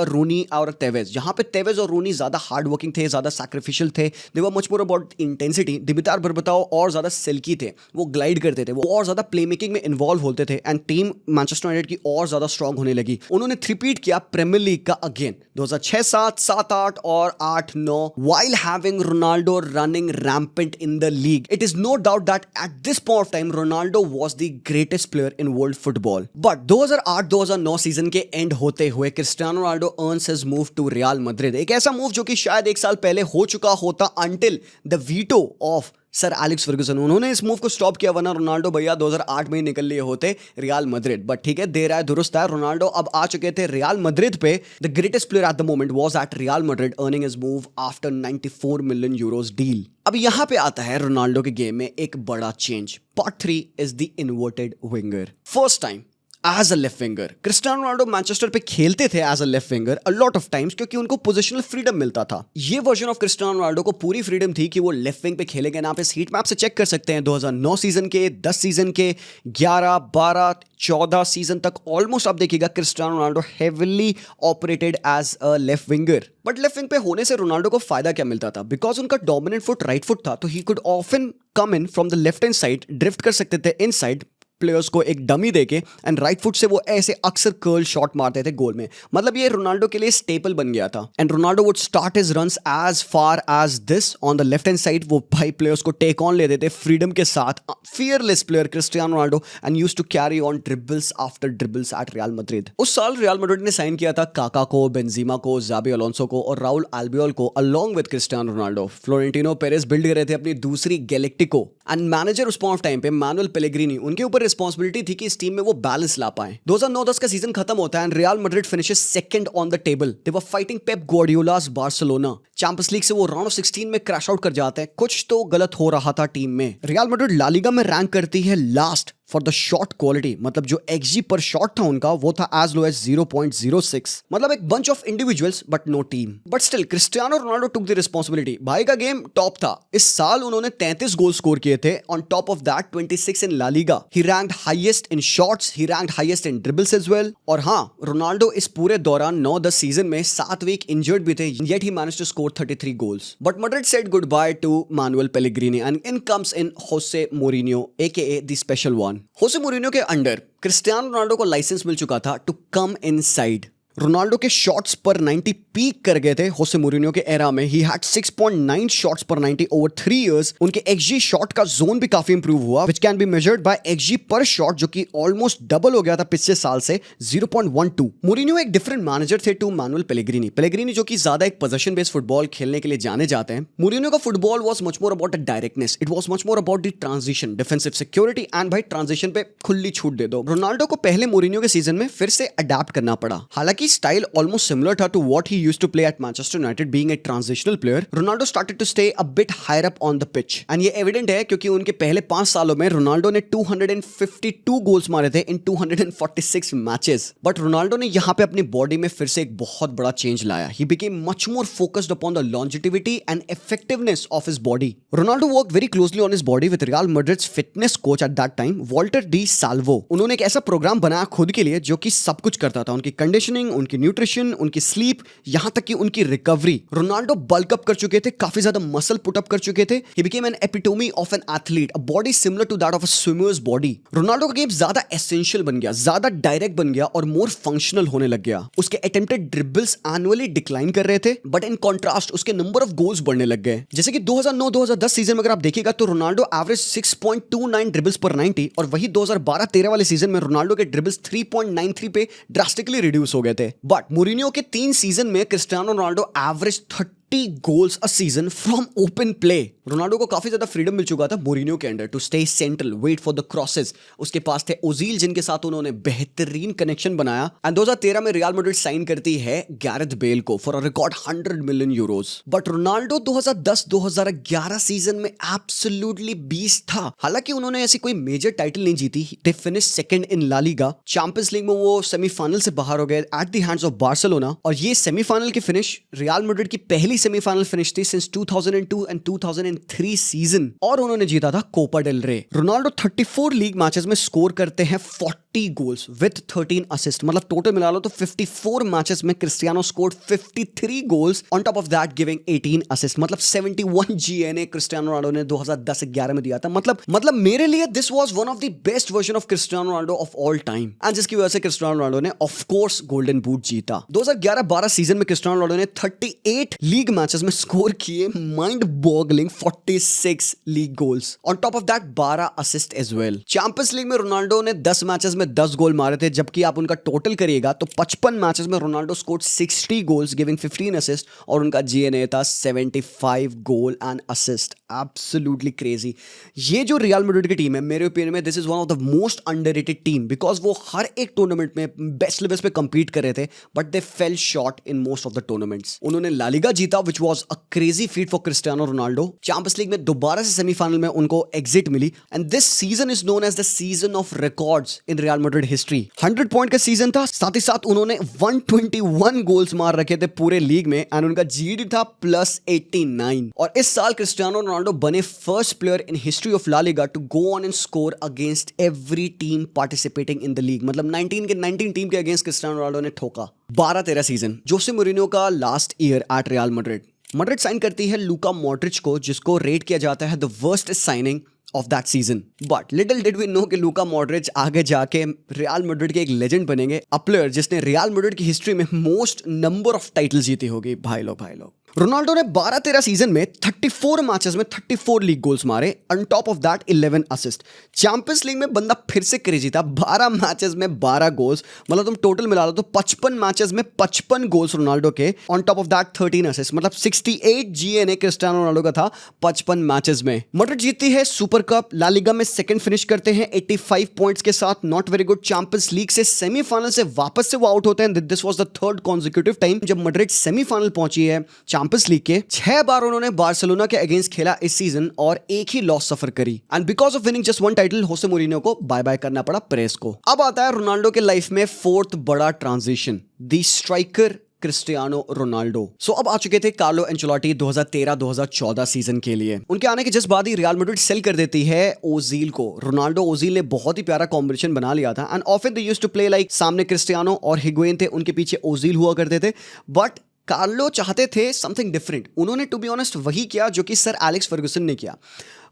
Rooney और तेवेज। जहां पे तेवेज और रूनी ज्यादा हार्ड वर्किंग थे, ज्यादा सैक्रिफिशियल थे, they were much more about intensity. Dimitar Berbatov और ज्यादा सिल्की थे, वो ग्लाइड करते थे, वो और ज्यादा प्ले मेकिंग में इन्वॉल्व होते थे, एंड टीम मैनचेस्टर यूनाइटेड की और ज्यादा स्ट्रांग होने लगी। उन्होंने थ्रीपीट किया प्रीमियर लीग का अगेन 2006-7, 7-8 और 8-9 while having Ronaldo running rampant in the league. It is no doubt that at this point of time Ronaldo was the greatest player in world football. But 2008-2009 season के एंड होते हुए Cristiano Ronaldo earns his move to Real Madrid. एक ऐसा मूव जो कि शायद एक साल पहले हो चुका होता until the veto of sir Alex Ferguson. उन्होंने इस मूव को स्टॉप किया, वरना रोनाल्डो भैया 2008 में ही निकल लिए होते रियल मैड्रिड। बट ठीक है, देर आए दुरुस्त है, रोनाल्डो अब आ चुके थे रियल मैड्रिड पे। The greatest player at the moment was at Real Madrid, earning his move after 94 million Euros deal. अब यहां पे आता है रोनाल्डो के गेम में एक बड़ा change. Part 3 is the inverted winger. First time as a left winger Cristiano Ronaldo Manchester पे खेलते थे as a left winger a lot of times, क्योंकि उनको पोजिशनल फ्रीडम मिलता था। ये वर्जन ऑफ क्रिस्टियानो रोनाल्डो को पूरी फ्रीडम थी कि वो लेफ्ट विंग पे खेलेंगे। ना आप इस हीट मैप से चेक कर सकते हैं 2009 सीजन के, 10 सीजन के, 11, 12, 14 सीजन तक ऑलमोस्ट आप देखिएगा Cristiano Ronaldo heavily operated as a left winger. But left wing पे होने से रोनाल्डो को फायदा क्या मिलता था? बिकॉज उनका डोमिनेंट फुट राइट फुट था, तो he could often come in from the left hand side, drift कर सकते थे इन साइड प्लेयर्स को एक डमी देके, एंड राइट फुट से वो ऐसे अक्सर कर्ल शॉट मारते थे गोल में। मतलब ये रोनाल्डो के लिए स्टेपल बन गया था। And Ronaldo would start his runs as far as this on the left hand side. वो भाई प्लेयर्स को टेक ऑन लेते थे फ्रीडम के साथ। Fearless player Cristiano Ronaldo, and used to carry on dribbles after dribbles at Real Madrid. उस साल रियल मैड्रिड ने साइन किया था काका को, बेंजीमा को, ज़ाबी अलोंसो को और राउल अल्बियोल को along with Cristiano Ronaldo. Florentino Perez build कर रहे थे अपनी दूसरी गैलेक्टिको, एंड मैनेजर उस पॉइंट ऑफ टाइम पे मैनुअल पेलेग्रिनी, उनके ऊपर रिस्पांसिबिलिटी थी कि इस टीम में वो बैलेंस ला पाए। 2009-10 का सीजन खत्म होता है and Real Madrid finishes second on the table. They were fighting Pep Guardiola's Barcelona. Champions League से वो राउंड ऑफ 16 में क्रैश आउट कर जाते हैं। कुछ तो गलत हो रहा था टीम में। रियल मैड्रिड ला लीगा में रैंक करती है last for the shot quality, मतलब जो XG पर शॉट था उनका वो था एज लो एज 0.06, मतलब एक bunch of individuals but no team. But still Cristiano Ronaldo took the responsibility. भाई का गेम टॉप था। इस साल उन्होंने 33 गोल स्कोर किए थे। On top of that 26 in La Liga. He ranked highest in shots, he ranked highest in dribbles as well. और हाँ, रोनाल्डो इस पूरे दौरान 9-10 सीजन में 7 वीक इंजर्ड भी थे, yet he managed to score 33 goals. But Madrid said goodbye to Manuel Pellegrini and in comes in Jose Mourinho AKA the special one. Jose Mourinho के अंडर क्रिस्टियानो रोनाल्डो को लाइसेंस मिल चुका था टू कम इनसाइड। रोनाल्डो के शॉट्स पर 90 पीक कर गए थे होसे मोरिनियो के एरा में। ही हैड 6.9 शॉट्स पर 90 ओवर 3 इयर्स। उनके XG शॉट का जोन भी काफी इंप्रूव हुआ, which can be measured by XG per shot, जो कि ऑलमोस्ट डबल हो गया था पिछले साल से 0.12। मोरिनियो एक डिफरेंट मैनेजर थे टू मैनुएल पेलेग्रिनी। पेलेग्रिनी जो कि ज्यादा एक पोजीशन बेस्ड फुटबॉल खेलने के लिए जाने जाते हैं। मोरिनियो का football was much more about the directness, it was much more about the transition, defensive security and भाई ट्रांजिशन पे खुली छूट दे दो। रोनाल्डो को पहले मोरिनियो के सीजन में फिर से अडैप्ट करना पड़ा। हालांकि स्टाइल ऑलमोस्ट similar था to what he used to play at Manchester United, being a transitional player. Ronaldo started to stay a bit higher up on the pitch, and ये evident है क्योंकि उनके पहले 5 सालों में रोनाल्डो ने 252 गोल्स मारे थे in 246 मैचेस। बट रोनाल्डो ने यहाँ पे अपनी बॉडी में फिर से एक बहुत बड़ा चेंज लाया। He became much more focused upon the longevity and effectiveness of his body. Ronaldo worked very closely on his body with Real Madrid's fitness coach at that time, Walter Di Salvo. उन्होंने एक ऐसा प्रोग्राम बनाया खुद के लिए जो कि सब कुछ करता था, उनकी कंडीशनिंग, उनकी न्यूट्रिशन, उनकी स्लीप, यहां तक कि उनकी रिकवरी। रोनाल्डो बल्क अप कर चुके थे, काफी ज्यादा मसल पुट अप कर चुके थे। He became an epitome of an athlete, a body similar to that of a swimmer's body. Ronaldo का गेम ज्यादा एसेंशियल बन गया, ज्यादा डायरेक्ट बन गया और मोर फंक्शनल होने लग गया। उसके अटेम्प्टेड ड्रिबल्स एनुअली डिक्लाइन कर रहे थे, बट इन कॉन्ट्रास्ट उसके नंबर ऑफ गोल्स बढ़ने लग गए। जैसे कि 2009-2010 सीजन में अगर आप देखिएगा तो रोनाल्डो एवरेज 6.29 ड्रिबल्स पर 90, और वही 2012-13 वाले सीजन में रोनाल्डो के ड्रिबल्स 3.93 पे ड्रास्टिकली रिड्यूस हो गए थे। बट मोरिनियो के 3 सीजन में Cristiano Ronaldo average 30 goals a season from open play. Ronaldo को काफी ज्यादा फ्रीडम मिल चुका था मोरिनियो के under to stay central, wait for the crosses. उसके पास थे ओजील जिनके साथ उन्होंने बेहतरीन कनेक्शन बनाया। एंड 2013 में रियल मैड्रिड साइन करती है गैरेथ बेल को for a record 100 million euros. But Ronaldo 2010-2011 season में एब्सोल्युटली बीस्ट था। हालांकि उन्होंने ऐसी कोई मेजर टाइटल नहीं जीती। They finish second in La Liga. Champions league में वो सेमीफाइनल से बाहर हो गए at the hands of Barcelona, और ये सेमीफाइनल की फिनिश रियल मैड्रिड की पहली सेमीफाइनल फिनिश थी सिंस 2002 एंड 2003 सीजन, और उन्होंने जीता था कोपा डेल रे। रोनाल्डो 34 लीग मैचेस में स्कोर करते हैं 40 गोल्स विद 13 असिस्ट, मतलब टोटल मिला लो तो 54 मैचेस में Cristiano scored 53 goals, on top of that giving 18 assist, मतलब 71 GNA क्रिस्टियानो रोनाल्डो ने 2010-11 में दिया था। मतलब मेरे लिए this was one of the best version of Cristiano Ronaldo of all time, and जिसकी वजह से क्रिस्टियानो रोनाल्डो ने ऑफ कोर्स गोल्डन बूट जीता। 2011-12 सीजन में क्रिस्टियानो रोनाल्डो ने 38 लीग मैचेस में स्कोर किए mind boggling 46 league goals, on top of that 12 assist as well. Champions league में रोनाल्डो ने 10 मैचेस में 10 गोल मारे थे, जबकि आप उनका टोटल करिएगा तो 55 मैचेस में Ronaldo scored 60 goals giving 15 assist, और उनका GNA था 75 goal and assist. Absolutely crazy. ये जो रियल मैड्रिड की टीम है, मेरे ओपिनियन में this is one of the most underrated team, because वो हर एक टूर्नामेंट में बेस्ट लेवल्स पे compete कर रहे थे, but they fell short in most of the tournaments. उन्होंने ला लीगा जीता, which was a crazy feat for Cristiano Ronaldo. Champions league में दोबारा से सेमीफाइनल में उनको एग्जिट मिली, and this season is known as the season of records in Real Madrid history. 100 point का सीजन था, साथ ही साथ उन्होंने 121 गोल्स मार रखे थे पूरे लीग में, एंड उनका GD था +89। और इस साल क्रिस्टियानो रोनाल्डो बने first player in history of La Liga to go on and score against every team participating in the league. मतलब 19 टीम के अगेंस्ट क्रिस्टियानो रोनाल्डो ने ठोका। 12-13 सीजन जोसे मोरिनियो का last year at Real Madrid sign करती है लूका मॉड्रिच को, जिसको रेट किया जाता है the worst signing of that season. But little did we know कि लूका मॉड्रिच आगे जाके रियल मैड्रिड के एक लेजेंड बनेंगे, अ प्लेयर जिसने रियल मैड्रिड की हिस्ट्री में मोस्ट नंबर ऑफ टाइटल जीती होगी। भाई लोग रोनाल्डो ने 12-13 सीजन में 34 मैचेस में 34 लीग गोल्स मारे, on top of that 11 assist. Champions league में बंदा फिर से क्रेजी था, 12 मैचेस में 12 गोल्स, मतलब तुम टोटल मिला लो तो 55 मैचेस में 55 गोल्स रोनाल्डो के, on top of that 13 assist, मतलब 68 GNA क्रिस्टियानो रोनाल्डो का था 55 मैचेस में। मैड्रिड जीतती है सुपर कप, ला लीगा में सेकंड फिनिश करते हैं 85 पॉइंट्स के साथ, not very good. Champions League से सेमीफाइनल से वापस से वो आउट होते हैं। This was the third consecutive time जब मैड्रिड सेमीफाइनल पहुंची है चैंपियंस लीग के 6 बार उन्होंने बार्सिलोना के अगेंस्ट खेला इस सीजन और एक ही लॉस सफर करी and because of winning just one title होसे मोरिनो को बाय बाय करना पड़ा प्रेस को। अब आता है रोनाल्डो के लाइफ में फोर्थ बड़ा transition, the striker Cristiano Ronaldo. So अब आ चुके थे कार्लो एंचेलोटी 2013-2014 सीजन के लिए। उनके आने के जस्ट बाद ही रियल मैड्रिड सेल कर देती है ओजील को। रोनाल्डो ओजील ने बहुत ही प्यारा कॉम्बिनेशन बना लिया था and often they used to play like सामने क्रिस्टियानो और हिगुएन थे, उनके पीछे ओजील हुआ करते थे। बट कार्लो चाहते थे समथिंग डिफरेंट। उन्होंने टू बी ऑनेस्ट वही किया जो कि सर एलेक्स फर्गुसन ने किया।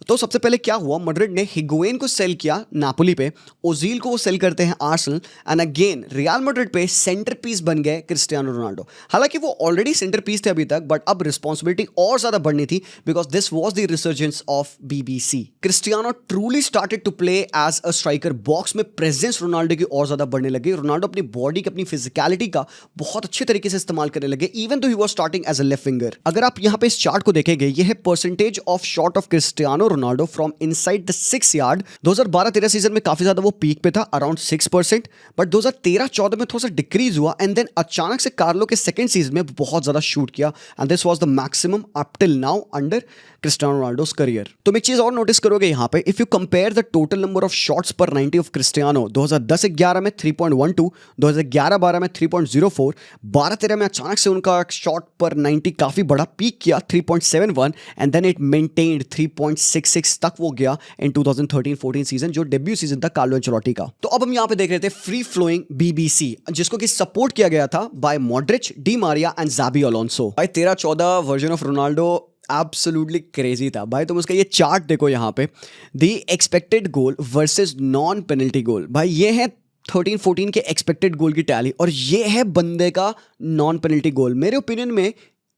तो सबसे पहले क्या हुआ, मैड्रिड ने हिगुएन को सेल किया नापोली पे, ओजील को वो सेल करते हैं Arsenal and again real Madrid पे सेंटर पीस बन गए क्रिस्टियानो रोनाल्डो। हालांकि वो ऑलरेडी सेंटर पीस थे अभी तक, बट अब रिस्पॉन्सिबिलिटी और ज्यादा बढ़नी थी because this was the resurgence of BBC. Cristiano truly started to play as a striker. Box में प्रेजेंस रोनाल्डो की और ज्यादा बढ़ने लगी। रोनाल्डो अपनी बॉडी की, अपनी फिजिकलिटी का बहुत अच्छे तरीके से इस्तेमाल करने लगे, even though he was starting as a left winger. अगर आप यहाँ पे इस चार्ट को देखेंगे, ये है percentage of shot of Cristiano Ronaldo from inside the 6 yard. 2012-13 season में काफी ज्यादा वो पीक पे था, अराउंड 6%, बट 2013-14 में थोड़ा सा डिक्रीज हुआ एंड देन अचानक से कार्लो के सेकंड सीजन में बहुत ज्यादा शूट किया and this was the maximum up till now under Cristiano Ronaldo's career. तो एक चीज और नोटिस करोगे यहाँ पे, if you compare the total number of shots पर 90 ऑफ क्रिस्टियानो, 2010-11 में 3.12, 2011-12 में 3.04, 12-13 में अचानक से उनका शॉट पर 90 काफी बड़ा पीक किया 3.71 एंड देन इट मेंटेन्ड 3.66 तक वो गया इन 2013-14 सीजन, जो डेब्यू सीजन था कार्लो एंचेलोटी का। तो अब हम यहाँ पे देख रहे थे फ्री फ्लोइंग बीबीसी, जिसको कि सपोर्ट किया गया था by Modric, Di Maria and Xabi Alonso. भाई 13-14 version of Ronaldo absolutely crazy था भाई। तुम उसका ये चार्ट देखो यहाँ पे, the expected goal versus non penalty goal. भाई ये है 13-14 के एक्सपेक्टेड गोल की टैली और ये है बंदे का नॉन पेनल्टी गोल। मेरे ओपिनियन में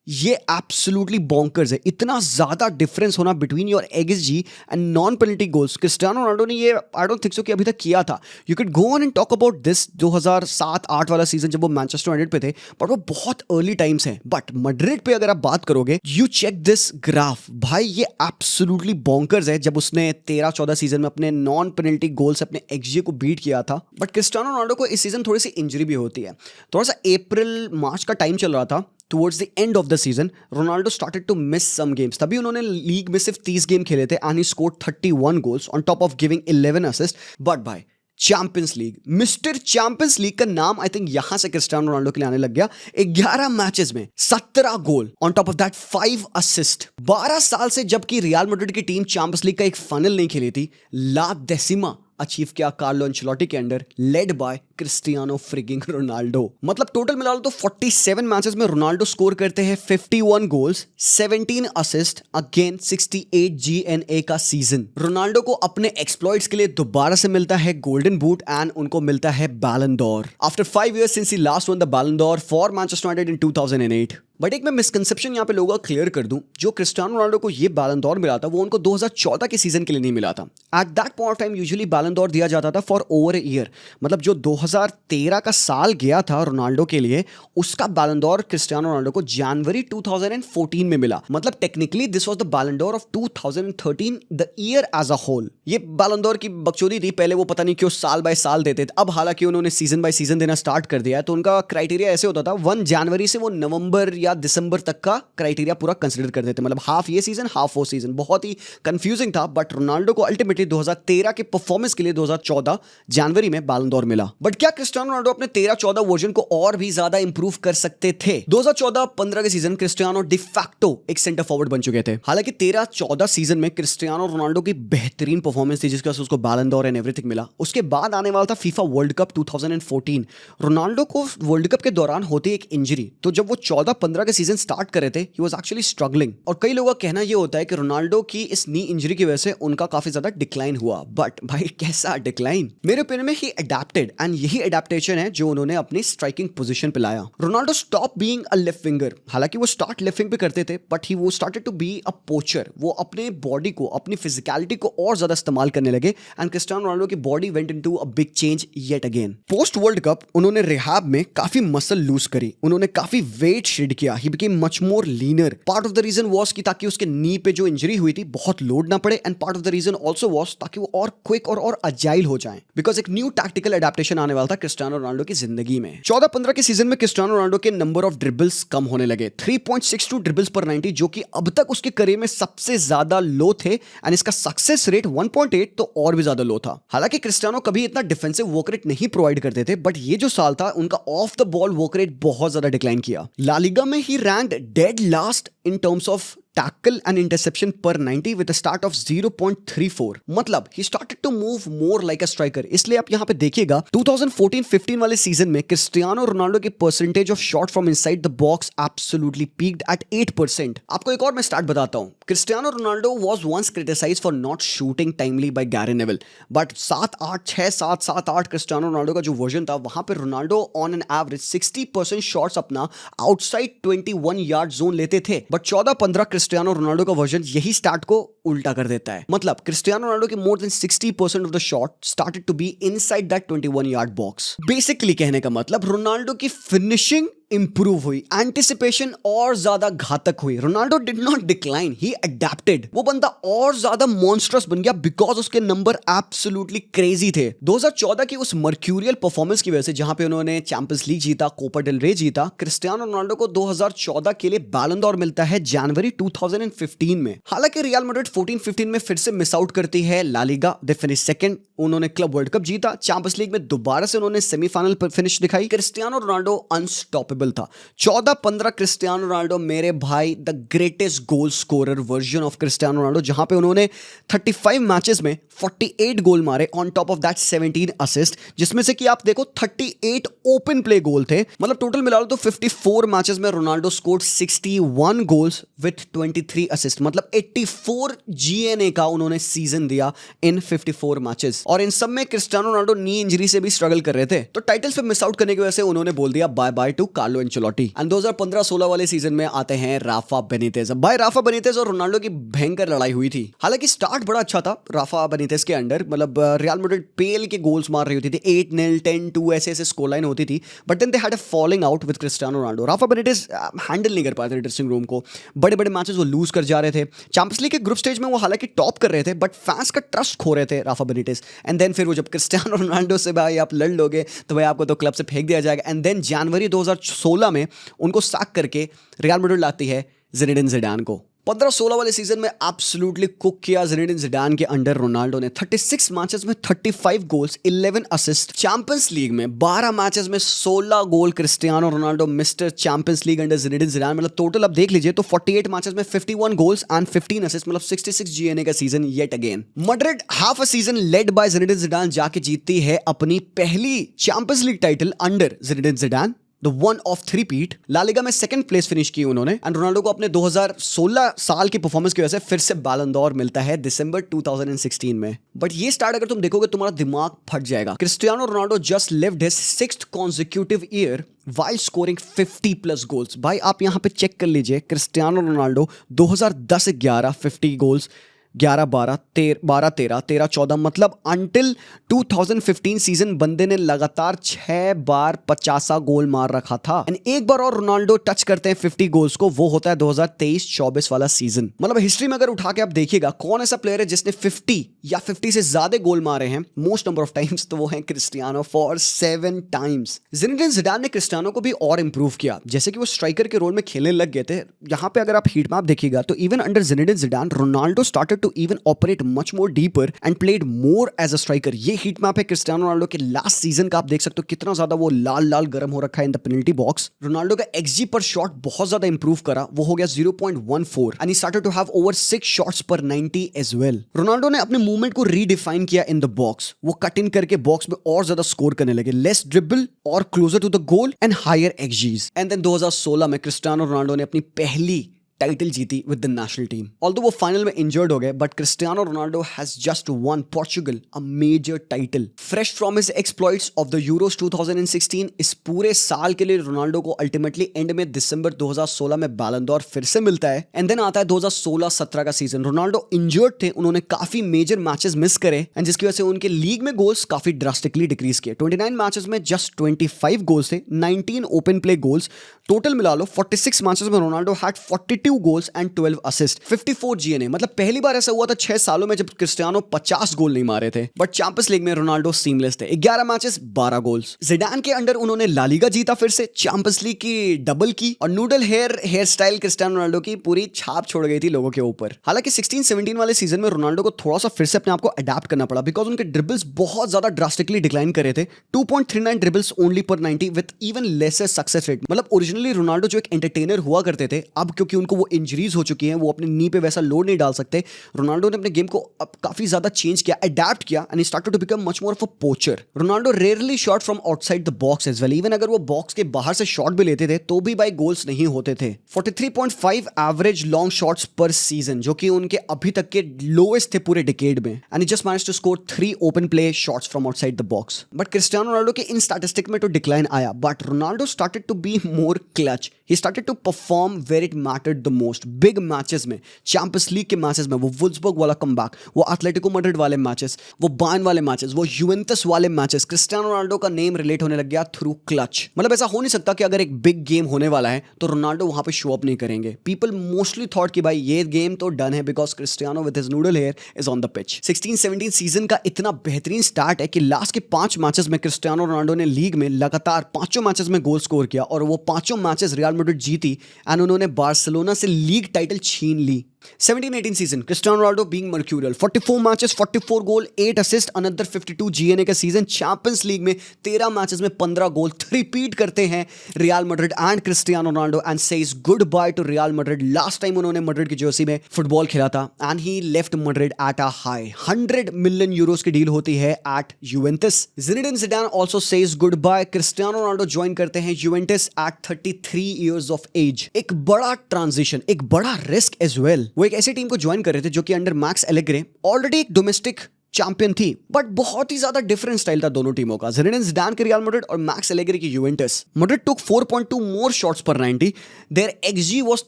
ये एब्सोल्युटली बॉन्कर्स है, इतना ज्यादा डिफरेंस होना between your XD and non penalty goals. Cristiano Ronaldo ने ये आई डोंट थिंक सो कि अभी तक किया था। You can go on and talk about this 2007-8 वाला सीजन जब वो मैनचेस्टर यूनाइटेड पे थे, बट वो बहुत अर्ली टाइम्स है। बट मैड्रिड पे अगर आप बात करोगे, यू चेक दिस ग्राफ, भाई ये एब्सोल्युटली बॉन्कर्स है जब उसने 13-14 सीजन में अपने नॉन पेनल्टी गोल से अपने एक्सजी को बीट किया था। बट क्रिस्टियानो रोनाल्डो को इस सीजन थोड़ी सी इंजरी भी होती है। थोड़ा सा अप्रैल मार्च का टाइम चल रहा था, towards the end of the season, Ronaldo started to miss some games. तभी उन्होंने लीग में सिर्फ 30 गेम खेले थे and he scored 31 goals on top of giving 11 assists. But भाई champions league, mister Champions League का नाम आई थिंक यहां से क्रिस्टियानो रोनाल्डो के लिए आने लग गया। 11 मैचेस में 17 goal, on top of that 5 assist. 12 साल से जबकि रियल मैड्रिड की टीम चैंपियंस लीग का एक फाइनल नहीं खेली थी, ला डेसिमा अचीव किया कार्लो एंचेलोटी के under, led by Cristiano frigging Ronaldo. मतलब टोटल मिला लो तो 47 मैचेस में रोनाल्डो स्कोर करते हैं 51 गोल्स, 17 असिस्ट, अगेन 68 जीएनए का सीजन। रोनाल्डो को अपने एक्सप्लॉइट्स के लिए दोबारा से मिलता है गोल्डन बूट एंड उनको मिलता है बैलन door after 5 years since he last one the Ballon door for Manchester United in 2008। But एक मैं मिसकंसेप्शन यहाँ पे लोगों का क्लियर कर दूं, जो क्रिस्टियानो रोनाल्डो को ये बैलन डोर मिला था वो उनको 2014 के सीजन के लिए नहीं मिला था। Eight that point of time usually बैलन डोर दिया जाता था फॉर ओवर ए ईयर। मतलब जो 2013 का साल गया था रोनाल्डो के लिए, उसका बैलन डोर क्रिस्टियानो रोनाल्डो को जनवरी 2014 में मिला। मतलब technically this was the Ballon d'Or of 2013 the year as a whole. ये बैलन डोर की बकचोदी थी, पहले वो पता नहीं क्यों साल बाय साल देते थे। अब हालांकि उन्होंने सीजन बाय सीजन देना स्टार्ट कर दिया है, तो उनका क्राइटेरिया ऐसे होता था 1 जनवरी से वो नवंबर या दिसंबर तक का क्राइटेरिया पूरा कंसीडर कर देते, मतलब हाफ ये सीजन हाफ वो सीजन। बहुत ही कंफ्यूजिंग था, बट रोनाल्डो को अल्टीमेटली 2013 के परफॉर्मेंस के लिए 2014 जनवरी में बैलन डोर मिला। बट क्या क्रिस्टियानो रोनाल्डो अपने 13-14 वर्जन को और भी ज्यादा इंप्रूव कर सकते थे? 2014-15 के सीजन क्रिस्टियानो डिफैक्टो एक सेंटर फॉरवर्ड बन चुके थे। हालांकि 13-14 सीजन में क्रिस्टियानो रोनाल्डो की बेहतरीन परफॉर्मेंस थी, जिसके वजह से उसको बैलन डोर एंड एवरीथिंग मिला। उसके बाद आने वाला था फीफा वर्ल्ड कप 2014। रोनाल्डो को वर्ल्ड कप के दौरान होती एक इंजरी, तो जब वो 14-15 के सीजन स्टार्ट कर रहे थे, ही वाज एक्चुअली स्ट्रगलिंग। और कई लोगों का कहना यह होता है कि रोनाल्डो की इस नी इंजरी की वजह से उनका काफी ज्यादा डिक्लाइन हुआ। बट भाई कैसा डिक्लाइन? मेरे ओपिनियन में ही अडैप्टेड, एंड यही अडैप्टेशन है जो उन्होंने अपनी स्ट्राइकिंग पोजीशन पे लाया। Ronaldo stop being a left winger. हालांकि वो स्टार्ट लेफ्ट विंग पे करते थे, बट ही वो started to be a poacher. वो अपने बॉडी को, अपनी फिजिकलिटी को और ज्यादा इस्तेमाल करने लगे एंड क्रिस्टियानो रोनाल्डो की body went into a big change yet again. Post world cup उन्होंने रिहैब में काफी मसल लूज करी, उन्होंने काफी वेट शेड किया, he became much more leaner. Part of the reason was कि ताकि उसके नी पे जो इंजरी हुई थी बहुत लोड ना पड़े, and part of the reason also was ताकि वो और क्विक और अजाइल हो जाएं, बिकॉज एक न्यू टैक्टिकल एडेप्टेशन आने वाला था क्रिस्टियानो रोनाल्डो की जिंदगी में। 14-15 के सीजन में क्रिस्टियानो रोनाल्डो के नंबर ऑफ ड्रिबल्स कम होने लगे, 3.62 ड्रिबल्स पर 90, जो कि अब तक उसके करियर में सबसे ज्यादा लो थे, एंड इसका सक्सेस रेट 1.8 तो और भी ज्यादा लो था। हालांकि क्रिस्टियानो कभी इतना डिफेंसिव वर्क रेट नहीं प्रोवाइड करते थे, बट ये जो साल था उनका off the ball work rate बहुत ज्यादा डिक्लाइन किया। ला लीगा में ही ranked dead last in terms of tackle and interception per 90 with a start of 0.34, मतलब he started to move more like a striker। इसलिए आप यहाँ पे देखिएगा 2014-15 वाले सीजन में क्रिस्टियानो रोनाल्डो की percentage of shot from inside the box absolutely peaked at 8%। आपको एक और मैं स्टार्ट बताता हूँ। Cristiano Ronaldo was once criticised for not shooting timely by Gary Neville, but 7-8 Cristiano Ronaldo का जो वर्जन था, वहां पे Ronaldo on an average 60% shots अपना आउटसाइड 21 यार्ड जोन लेते थे, बट 14-15 क्रिस्टियानो रोनाल्डो का वर्जन यही स्टार्ट को उल्टा कर देता है। मतलब क्रिस्टियानो रोनाल्डो की more than 60% of the shot started to be inside that 21 yard box. Basically कहने का मतलब रोनाल्डो की फिनिशिंग इंप्रूव हुई, एंटिसिपेशन और ज्यादा घातक हुई। Ronaldo did not decline, he adapted. वो बंदा और ज्यादा मॉन्स्ट्रस बन गया बिकॉज उसके नंबर एब्सोल्युटली क्रेजी थे। 2014 की उस मर्क्यूरियल परफॉर्मेंस की वजह से, जहां पे उन्होंने चैंपियंस लीग जीता, कोपा डेल रे जीता, क्रिस्टियानो रोनाल्डो को 2014 के लिए बैलन डॉर मिलता है जनवरी 2015 में। हालांकि रियल मैड्रिड 14-15 में फिर से मिस आउट करती है La Liga, they finish second. उन्होंने क्लब वर्ल्ड कप जीता, चैंपियंस लीग में दोबारा से उन्होंने सेमीफाइनल पर फिनिश दिखाई। क्रिस्टियानो रोनाल्डो अनस्टॉपेबल था। 14-15 क्रिस्टियानो रोनाल्डो मेरे भाई the greatest goal scorer version of Cristiano Ronaldo, जहां पे उन्होंने 35 मैचेस में 48 गोल मारे, on top of that 17 assist, जिसमें से कि आप देखो 38 ओपन प्ले गोल थे। मतलब टोटल मिला लो तो 54 मैचेस में Ronaldo scored 61 goals with 23 assist, मतलब 84 जीएनए का उन्होंने सीजन दिया इन 54 मैचेस। और इन सब में क्रिस्टियानो रोनाल्डो नी इंजरी से भी स्ट्रगल कर रहे थे, तो टाइटल्स पे मिस आउट करने की वजह से उन्होंने बोल दिया bye bye to Carlo Ancelotti. And 2015-16 वाले सीजन में आते हैं राफा बेनितेज। भाई राफा बेनितेज और रोनाल्डो की भयंकर लड़ाई हुई थी। हालांकि स्टार्ट बड़ा अच्छा था राफा बेनितेज के अंडर, मतलब रियल मैड्रिड पेल के गोल्स मार रही होती थी, 8-0, 10-2 ऐसे स्कोर लाइन होती थी, but then they had a falling out with Cristiano Ronaldo. Rafa Benitez handle नहीं कर पाए थे ड्रेसिंग रूम को, बड़े बड़े मैचेस वो लूज कर जा रहे थे। चैंपियंस लीग के ग्रुप स्टेज में वो हालांकि टॉप कर रहे थे, बट फैंस का ट्रस्ट खो रहे थे राफा बेनिटेज। एंड देन फिर वो जब क्रिस्टियानो रोनाल्डो से भाई आप लड़ लोगे तो भाई आपको तो क्लब से फेंक दिया जाएगा। एंड देन जनवरी 2016 में उनको सैक करके रियल मैड्रिड लाती है ज़िनेडिन ज़िडान को। 15-16 वाले सीजन में एब्सोल्युटली कुक किया ज़िनेडिन ज़िडान के अंडर रोनाल्डो ने। 36 मैचेस में 35 गोल्स, 11 असिस्ट। चैंपियंस लीग में 12 मैचेस में 16 goal Cristiano Ronaldo, mister Champions League under Zinedine Zidane. मतलब टोटल आप देख लीजिए तो 48 मैचेस में 51 गोल्स एंड 15 असिस्ट, मतलब 66 जीएनए का season yet again. Madrid half a season led by Zinedine Zidane जाके जीतती है अपनी पहली Champions League title under Zinedine Zidane, The one of three-peat। La Liga में सेकंड प्लेस फिनिश की उन्होंने, एंड रोनाल्डो को अपने 2016 साल की परफॉर्मेंस की वजह से फिर से बैलन डॉर मिलता है दिसंबर 2016 में। बट ये स्टार्ट अगर तुम देखोगे तुम्हारा दिमाग फट जाएगा। Cristiano Ronaldo just lived his 6th consecutive year while scoring 50+ goals. भाई आप यहाँ पे चेक कर लीजिए, क्रिस्टियानो रोनाल्डो 2010-11 50 गोल्स, 11-12, 12-13, 13-14, मतलब अंटिल 2015 सीजन बंदे ने लगातार 6 बार 50 गोल मार रखा था। एंड एक बार और रोनाल्डो टच करते हैं 50 गोल्स को, वो होता है 2023-24 वाला सीजन। मतलब हिस्ट्री में अगर उठा के आप देखिएगा कौन ऐसा प्लेयर है जिसने 50 या 50 से ज्यादा गोल मारे हैं मोस्ट नंबर ऑफ टाइम्स, तो वो है क्रिस्टियानो फॉर 7 टाइम्स। ज़िनेडिन ज़िडान ने क्रिस्टियानो को भी और इंप्रूव किया, जैसे कि वो स्ट्राइकर के रोल में खेलने लग गए थे। यहाँ पे अगर आप हीट मैप देखिएगा तो even under Zinedine Zidane Ronaldo started to even operate much more deeper and played more as a striker। ये हीट मैप है क्रिस्टियानो रोनाल्डो के लास्ट सीजन का, आप देख सकते हो कितना ज्यादा वो लाल लाल गर्म हो रखा है in the penalty box. Ronaldo का XG पर शॉट बहुत ज्यादा इंप्रूव करा, वो हो गया 0.14 and he started to have over 6 shots पर 90 एज वेल। रोनाल्डो ने अपने मूवमेंट को रीडिफाइन किया इन द बॉक्स, वो कट इन करके बॉक्स में और ज्यादा स्कोर करने लगे, लेस ड्रिबल और closer to the goal and higher XGs। And then 2016 में क्रिस्टियानो रोनाल्डो ने अपनी पहली टाइटल जीती with the national team. Although वो फाइनल में इंजर्ड हो गए, but Cristiano Ronaldo has just won Portugal a major title. Fresh from his exploits of the Euros 2016, इस पूरे साल के लिए रोनाल्डो को अल्टीमेटली एंड में दिसंबर 2016 में बैलन d'Or फिर से मिलता है। एंड देन आता है 2016-17 का सीजन। रोनाल्डो इंजर्ड थे, उन्होंने काफी मेजर मैचेस मिस करे एंड जिसकी वजह से उनके लीग में गोल्स काफी ड्रास्टिकली डिक्रीज किए। 29 मैचेस में जस्ट 25 गोल्स थे, 19 ओपन प्ले गोल्स। टोटल मिला लो 46 मैचेस में Ronaldo had 42 goals and 12 assist, 54 GNA. मतलब पहली बार ऐसा हुआ था 6 सालों में जब क्रिस्टियानो 50 गोल नहीं मारे थे। बट चैंपियंस लीग में रोनाल्डो सीमलेस थे, 11 मैचेस 12 गोल्स। जिडान के अंडर उन्होंने ला लीगा जीता, फिर से चैंपियंस लीग की डबल की, और noodle hair style Cristiano Ronaldo की पूरी छाप छोड़ गई थी लोगों के ऊपर। हालांकि 16-17 वाले सीजन में रोनाल्डो को थोड़ा सा फिर से अपने आप को अडेप्ट करना पड़ा, बिकॉज उनके ड्रिबल्स बहुत ज्यादा ड्रास्टिकली डिक्लाइन करे थे। 2.39 ड्रिबल्स ओनली पर 90 with even laser success rate. मतलब ओरिजिनली रोनाल्डो जो एक एंटरटेनर हुआ करते थे, अब क्योंकि उनको वो इंजरीज हो चुकी हैं, वो अपने नी पे वैसा लोड नहीं डाल सकते, रोनाल्डो ने अपने गेम को अब काफी ज्यादा चेंज किया, अडेप्ट किया, and he started to become much more of a poacher. Ronaldo rarely shot from outside the box as well. Even अगर वो बॉक्स के बाहर से शॉट भी लेते थे तो भी भाई गोल्स नहीं होते थे। 43.5 एवरेज लॉन्ग शॉट्स पर सीजन, जो कि उनके अभी तक के लोएस्ट थे पूरे डिकेड में, and he just managed to score 3 open play shots from outside the box. But Cristiano Ronaldo के इन स्टैटिस्टिक में तो डिक्लाइन आया, but Ronaldo started to be more clutch. He started to perform where it mattered the most. Big matches में, चैंपियंस लीग के मैचेस में, वो वुल्सबर्ग वाला कमबैक, वो एथलेटिको मैड्रिड वाले मैचेस, वो बायर्न वाले मैचेस, वो यूवेंटस वाले मैचेस, क्रिस्टियानो रोनाल्डो का नेम रिलेट होने लग गया थ्रू क्लच। मतलब ऐसा हो नहीं सकता कि अगर एक बिग गेम होने वाला है तो रोनाल्डो वहां पे शो अप नहीं करेंगे। पीपल मोस्टली थॉट कि भाई ये गेम तो डन है because Cristiano with his noodle here is on the pitch. 16-17 season का इतना बेहतरीन स्टार्ट है कि लास्ट के 5 मैचेस में क्रिस्टियानो रोनाल्डो ने लीग में लगातार 5 मैचेस में गोल स्कोर किया, और वो 5 मैचेस रियल मैड्रिड जीती एंड उन्होंने बार्सिलोना से लीग टाइटल छीन ली। 17-18 season, Cristiano Ronaldo being mercurial, 44 matches, 44 गोल, 8 असिस्ट, अनदर 52 जीएनए का सीजन। चैंपियंस लीग में 13 मैचेस में 15 गोल। रिपीट करते हैं real Madrid and Cristiano Ronaldo and says good by two real Madrid. Last time उन्होंने मैड्रिड की जर्सी में फुटबॉल खेला था and he left Madrid eight a high. 100 million euros की डील होती है at Juventus. Zinedine Zidane also says good bye. Cristiano Ronaldo join करते हैं Juventus at 33 years of age. एक बड़ा ट्रांजिशन, एक बड़ा रिस्क एज वेल। वो एक ऐसी टीम को ज्वाइन कर रहे थे जो कि अंडर मैक्स एलेग्रे ऑलरेडी एक डोमेस्टिक चैंपियन थी, बट बहुत ही ज्यादा डिफरेंट स्टाइल था दोनों टीमों का। ज़िनेडिन ज़िडान के रियल मैड्रिड और मैक्स एलेग्रे की Juventus. Madrid took 4.2 more shots पर 90। Their xG was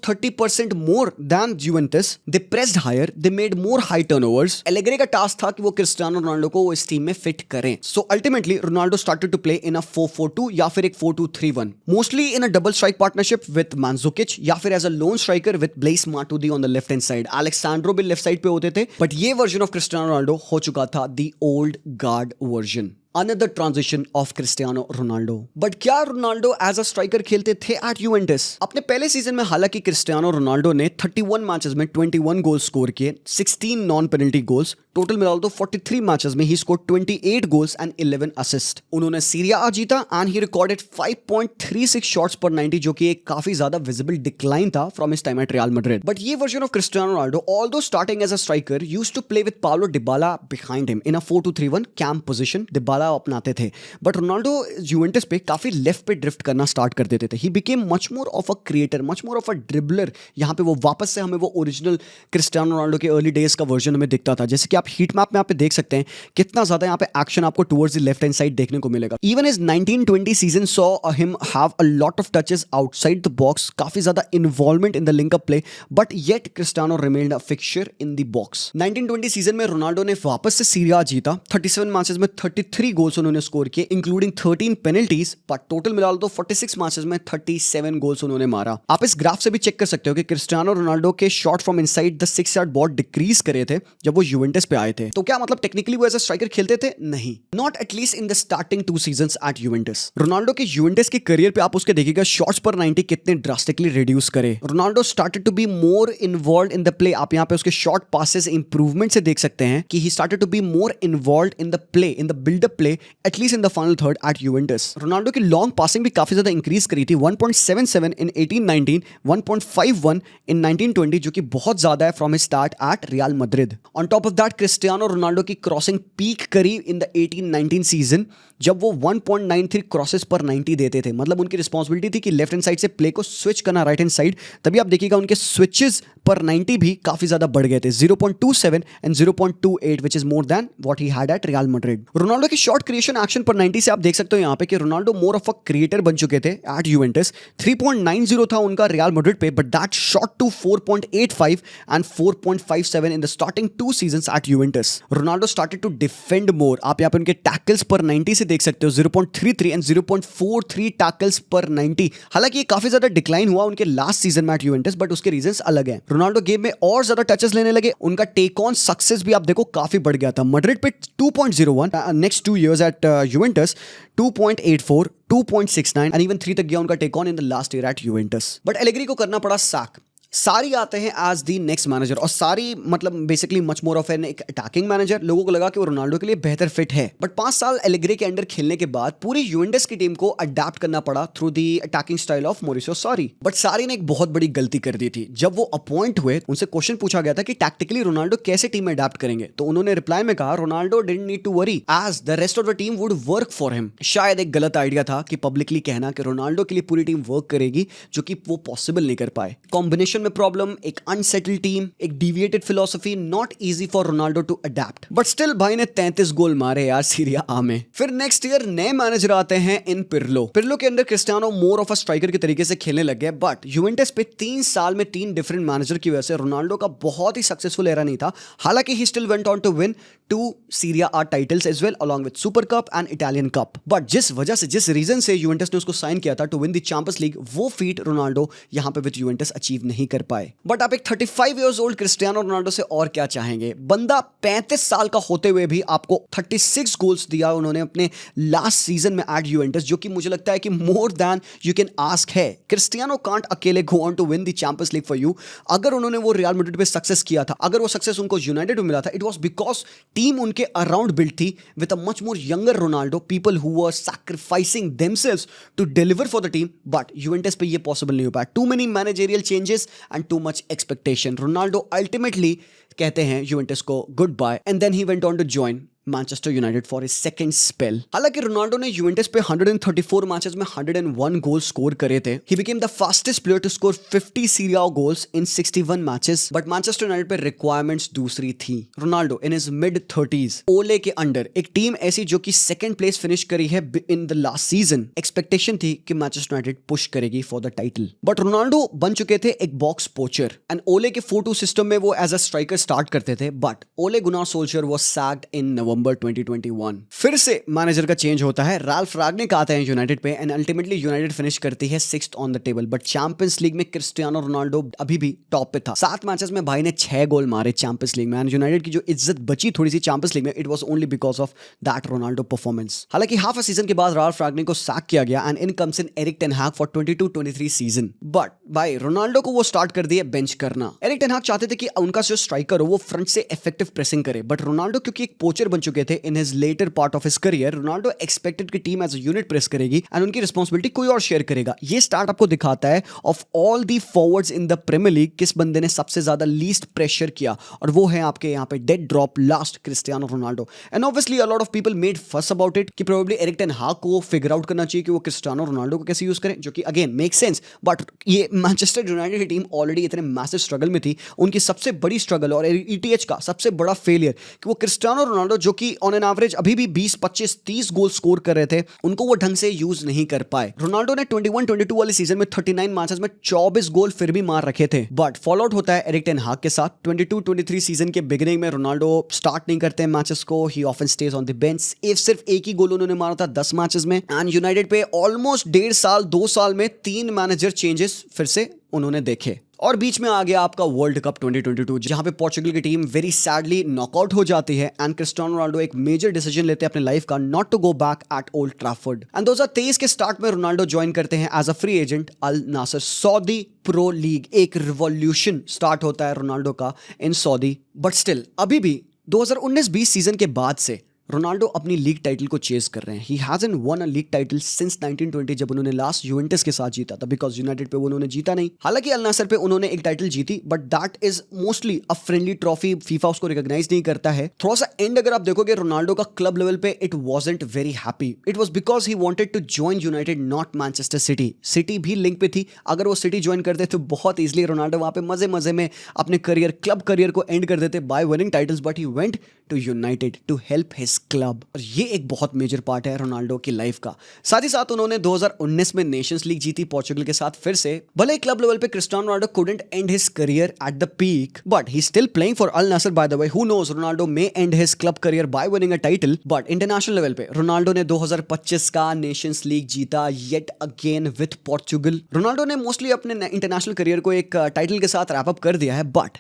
30% more than Juventus. They pressed higher, they made more high turnovers. Allegri का टास्क था कि वो क्रिस्टियानो रोनाल्डो को इस टीम में फिट करें। So ultimately Ronaldo started to play in a 4-4-2 या फिर एक 4-2-3-1, mostly in a double strike partnership with Mandzukic या फिर as a lone striker with Blaise Matuidi on the left hand side. Alex Sandro भी लेफ्ट साइड पे होते थे, बट ये वर्जन ऑफ क्रिस्टियानो रोनाल्डो हो चुका था the old guard version. Another transition of Cristiano Ronaldo. But क्या रोनाल्डो एज अ स्ट्राइकर खेलते थे एट यूवेंटस? अपने पहले सीजन में हालांकि क्रिस्टियानो रोनाल्डो ने 31 मैचेस में 21 गोल स्कोर किए, 16 नॉन पेनल्टी गोल्स। टोटल मिला तो 43 मैचेस में ही स्कोर 28 गोल्स एंड 11 असिस्ट। उन्होंने सीरिया आ जीता एंड ही रिकॉर्डेड 5.36 शॉट्स पर 90, जो कि एक काफी ज्यादा विजिबल डिक्लाइन था from his time at Real Madrid. But ये version of Cristiano Ronaldo, although starting as a striker, used to play with Pablo Dybala behind him in a 4-2-3-1 कैंप पोजीशन। डिबाला अपनाते थे, बट रोनाल्डो यूवेंटस पे काफी लेफ्ट पे ड्रिफ्ट करना स्टार्ट कर देते थे। He became much more of a creator, much more of a dribbler. यहाँ पे वो वापस से हमें वो ओरिजिनल क्रिस्टियानो रोनाल्डो के अर्ली डेज का वर्जन हमें दिखता था। जैसे कि आप हीट मैप में यहाँ पे देख सकते हैं कितना ज्यादा यहाँ पे एक्शन आपको towards the left hand side देखने को मिलेगा। Even is 19-20 season saw him have a lot of touches outside the box, काफी ज्यादा involvement in the linkup play, but yet Cristiano remained a fixture in the box. 19-20 season में रोनाल्डो ने वापस से सीरिया जीता। 37 मैचेस में 33 गोल्स उन्होंने स्कोर किए, इंक्लूडिंग 13 पेनल्टीज, बट टोटल मिला तो 46 मैचेस में 37 गोल्स उन्होंने मारा। आप इस ग्राफ से भी चेक कर सकते हो कि क्रिस्टियानो रोनाल्डो के shot from inside the 6 yard बहुत डिक्रीज करे थे जब वो यूवेंटस पे आए थे। तो क्या मतलब टेक्निकली वो एज अ स्ट्राइकर खेलते थे? नहीं, not at least in the starting 2 seasons at Juventus. Ronaldo के यूवेंटस के करियर पे आप उसके देखिएगा शॉट्स पर 90 कितने ड्रास्टिकली रिड्यूस करे। Ronaldo started to be more involved in the play. आप यहाँ पे उसके शॉर्ट पासेस इंप्रूवमेंट से देख सकते हैं कि he started to be more involved in the play, in the buildup play at least in the final third at Juventus. Ronaldo की लॉन्ग पासिंग भी काफी ज्यादा इंक्रीज करी थी, 1.77 इन 18-19, 1.51 इन 19-20, जो कि बहुत ज्यादा है from his start at Real Madrid. On top of that Cristiano Ronaldo की क्रॉसिंग पीक करी इन द 18-19 सीजन, जब वो 1.93 क्रॉसेस पर 90 देते थे। मतलब उनकी रिस्पॉन्सिबिलिटी थी कि लेफ्ट हैंड साइड से प्ले को स्विच करना राइट हैंड साइड, तभी आप देखिएगा उनके स्विचेस पर 90 भी काफी ज्यादा बढ़ गए थे, 0.27 and 0.28, which is more than what he had at Real Madrid. Ronaldo की शॉट क्रिएशन एक्शन पर 90 से आप देख सकते हो यहाँ पे कि Ronaldo more of a creator बन चुके थे एट यूवेंटस। 3.90 था उनका रियल मैड्रिड पे, but that shot to 4.85 and 4.57 in the starting 2 seasons at Juventus. Ronaldo started to defend more. आप यहाँ पे उनके टैकल्स पर 90 से देख सकते हो, 0.33 एंड 0.43 टैकल्स पर 90। हालांकि ये काफी ज्यादा डिक्लाइन हुआ उनके लास्ट सीजन में एट यूवेंटस, बट उसके रीजंस अलग हैं। रोनाल्डो गेम में और ज्यादा टचेस लेने लगे, उनका टेक ऑन सक्सेस भी आप देखो काफी बढ़ गया था। मैड्रिड पे 2.01, next 2 years at Juventus 2.84, 2.69 and even 3 तक गया उनका take on in the last year at Juventus. But Allegri को करना पड़ा सैक। सारी आते हैं एज दी नेक्स्ट मैनेजर, और सारी मतलब basically much more of an एक अटैकिंग मैनेजर। लोगों को लगा कि वो रोनाल्डो के लिए बेहतर फिट है, बट 5 साल एलेग्री के अंडर खेलने के बाद पूरी यूवेंटस की टीम को अडेप्ट करना पड़ा through the attacking style of Mauricio सारी। बट सारी ने एक बहुत बड़ी गलती कर दी थी। जब वो अपॉइंट हुए, उनसे क्वेश्चन पूछा गया था कि टैक्टिकली रोनाल्डो कैसे टीम में अडेप्ट करेंगे, तो उन्होंने रिप्लाई में कहा Ronaldo didn't need to worry as the rest of the team would work for him. शायद एक गलत आइडिया था कि पब्लिकली कहना कि रोनाल्डो के लिए पूरी टीम वर्क करेगी, जो कि वो पॉसिबल नहीं कर पाए। कॉम्बिनेशन में प्रॉब्लम, एक अनसेटल्ड टीम, एक deviated philosophy, not easy for Ronaldo to adapt. But still भाई ने 33 गोल मारे यार सीरिया आ में। फिर नेक्स्ट ईयर नए मैनेजर आते हैं इन पिर्लो। पिर्लो के अंदर Cristiano more of a striker के तरीके से खेलने लग गए, बट यूवेंटस पे 3 साल में 3 डिफरेंट मैनेजर की वजह से रोनाल्डो का बहुत ही सक्सेसफुल एरा नहीं था। हालांकि he still went on to win 2 Serie A titles as well along with super cup and Italian cup. But जिस वजह से, जिस रीजन से यूवेंटस ने उसको साइन किया था to win the champions League, वो फीट रोनाल्डो यहां पे विद यूवेंटस अचीव नहीं कर पाए। बट आप एक 35 इयर्स ओल्ड क्रिस्टियानो रोनाल्डो से और क्या चाहेंगे? बंदा 35 साल का होते हुए भी आपको 36 गोल्स दिया उन्होंने अपने लास्ट सीजन में एट यूवेंटस, जो कि मुझे लगता है कि more than you can ask है। क्रिस्टियानो कांट अकेले go on to win the champions League for you. अगर उन्होंने वो रियल मैड्रिड पे सक्सेस किया था, अगर वो सक्सेस उनको यूनाइटेड में मिला था, इट वाज बिकॉज टीम उनके अराउंड बिल्ड थी with a much more younger Ronaldo, people who were sacrificing themselves to deliver for the team. But Juventus पे ये पॉसिबल नहीं हो पाया। Too many managerial changes and too much expectation. Ronaldo ultimately कहते हैं यूवेंटस को goodbye, and then he went on to join Manchester United for his second spell. हालांकि रोनाल्डो ने यूवेंटस पे 134 मैचेस में 101 गोल स्कोर करे थे। He became the fastest player to score 50 Serie A goals in 61 matches. But Manchester United पे रिक्वायरमेंट्स दूसरी थी। Ronaldo in his mid 30s, ओले के अंडर एक टीम ऐसी जो कि सेकंड प्लेस फिनिश करी है in the last season, expectation थी कि मैनचेस्टर यूनाइटेड पुश करेगी for the title. But Ronaldo बन चुके थे एक बॉक्स पोचर, एंड ओले के 4-2 सिस्टम में वो एज अ स्ट्राइकर स्टार्ट करते थे। बट ओले गुनार सोल्जर वाज सैक्ड इन नवंबर 2021। फिर से मैनेजर का चेंज होता है, राल्फ रागनिक आते हैं यूनाइटेड पे, एंड अल्टीमेटली यूनाइटेड फिनिश करती है 6th on the table. But champions league में क्रिस्टियानो रोनाल्डो अभी भी टॉप पे था। 7 मैचेस में भाई ने 6 गोल मारे चैंपियंस लीग में, एंड यूनाइटेड की जो इज्जत बची थोड़ी सी चैंपियंस लीग में, it was only because of that Ronaldo performance. हालांकि हाफ अ सीजन के बाद राल्फ रागनिक को सैक किया गया, and in comes in Erik ten हाग फॉर 22-23 सीजन। बट भाई रोनाल्डो को वो स्टार्ट कर दिए बेंच करना। एरिक टेन हाग चाहते थे कि उनका जो स्ट्राइकर हो वो फ्रंट से इफेक्टिव प्रेसिंग करे, बट रोनाल्डो क्योंकि एक पोचर बन चुके थे in his later part of his career, Ronaldo expected कि team as a unit press करेगी एंड उनकी रिस्पांसिबिलिटी कोई और शेयर करेगा। ये स्टार्ट आपको दिखाता है of all the forwards in the premiere League किस बंदे ने सबसे ज्यादा लीस्ट प्रेशर किया, और वो है आपके यहाँ पे dead drop last Cristiano Ronaldo. And obviously a lot of people made फस अबाउट इट कि प्रोबेबली एरिक टेन हाग को फिगर आउट करना चाहिए कि वो क्रिस्टियानो रोनाल्डो को कैसे यूज करें, जो कि अगेन मेक सेंस। बट ये मैनचेस्टर यूनाइटेड की टीम ऑलरेडी इतने मैसिव स्ट्रगल में थी, उनकी सबसे बड़ी स्ट्रगल और ईटीएच का सबसे बड़ा फेलियर कि वो क्रिस्टियानो रोनाल्डो जो कि ऑन एन एवरेज अभी भी 20-25-30 गोल स्कोर कर रहे थे, उनको वो ढंग से यूज नहीं कर पाए। रोनाल्डो ने 21-22 वाले सीजन में 39 मैचेस में 24 गोल फिर भी मार रखे थे। बट फॉलो आउट होता है एरिक टेन हाग के साथ। 22-23 सीजन के बिगिनिंग में रोनाल्डो स्टार्ट नहीं करते हैं मैचेस को, ही often stage on the bench. सिर्फ एक ही गोल उन्होंने मारा था 10 मैचेस में, एंड यूनाइटेड पे ऑलमोस्ट 1.5-2 साल में 3 मैनेजर चेंजेस फिर से उन्होंने देखे। और बीच में आ गया आपका वर्ल्ड कप 2022, जहां पे पोर्चुगल की टीम वेरी सैडली नॉकआउट हो जाती है, एंड क्रिस्टियानो रोनाल्डो एक मेजर डिसीजन लेते हैं अपने लाइफ का, not to go back at Old Trafford. And 2023 के स्टार्ट में रोनाल्डो ज्वाइन करते हैं as a free agent Al Nassr Saudi Pro League. एक रिवॉल्यूशन स्टार्ट होता है रोनाल्डो का इन सऊदी। बट स्टिल अभी भी 2019-20 सीजन के बाद से रोनाल्डो अपनी लीग टाइटल को चेस कर रहे हैं। He hasn't one a league title since 1920 जब उन्होंने लास्ट यूवेंटस के साथ जीता था, बिकॉज यूनाइटेड पे उन्होंने जीता नहीं। हालांकि अल नासर पे उन्होंने एक टाइटल जीती, but that is mostly a friendly trophy, FIFA उसको रिकॉग्नाइज नहीं करता है। थोड़ा सा एंड अगर आप देखोगे रोनाल्डो का क्लब लेवल पे, it wasn't very happy. It was because he wanted to join United, not Manchester City. City भी लिंक पे थी, अगर वो सिटी ज्वाइन करते तो बहुत इजीली रोनाल्डो वहां पे मजे मजे में अपने करियर, क्लब करियर को एंड कर देते by winning titles, but he went to United to help his club. और ये एक बहुत मेजर पार्ट है रोनाल्डो की लाइफ का। साथ ही साथ उन्होंने 2019 में नेशंस लीग जीती पोर्चुगल के साथ फिर से। भले ही क्लब लेवल पे Cristiano Ronaldo couldn't end his career at the peak, but he's still playing for Al Nassr by the way. Who knows, Ronaldo may end his club career by winning a title, but international level पे रोनाल्डो ने 2025 का नेशंस लीग जीता yet again with Portugal. Ronaldo ने मोस्टली अपने इंटरनेशनल करियर को एक टाइटल के साथ रैप अप कर दिया है, but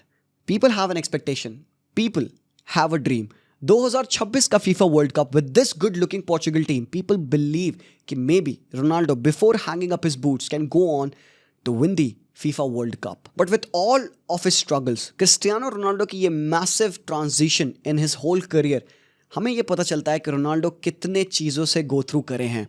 people have an expectation, people have a dream. 2026 का FIFA World Cup with this good looking Portugal team, people believe कि may be Ronaldo before hanging up his boots can go on to win the FIFA World Cup. But with all of his struggles, Cristiano Ronaldo की ये massive transition in his whole career, हमें ये पता चलता है कि रोनाल्डो कितने चीज़ों से गो थ्रू करे हैं।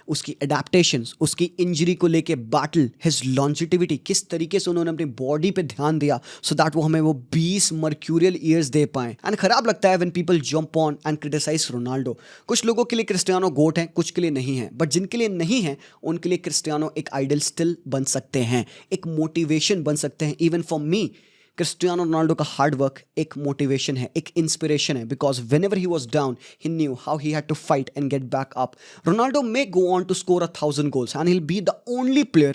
उसकी अडेप्टेशंस, उसकी इंजरी को लेके बैटल, हिज लॉन्जिटिविटी, किस तरीके से उन्होंने अपनी बॉडी पे ध्यान दिया सो दैट वो हमें वो 20 मर्क्यूरियल ईयर्स दे पाएं। एंड खराब लगता है when people jump on and criticize Ronaldo. कुछ लोगों के लिए क्रिस्टियानो गोट है, कुछ के लिए नहीं है, बट जिनके लिए नहीं है उनके लिए क्रिस्टियानो एक आइडल स्टिल बन सकते हैं, एक मोटिवेशन बन सकते हैं। Even for me, Cristiano Ronaldo का हार्ड वर्क एक मोटिवेशन है, एक इंस्पिरेशन है, because whenever he was down he knew how he had to fight and get back up. Ronaldo may go on to score 1,000 goals and he'll be the only player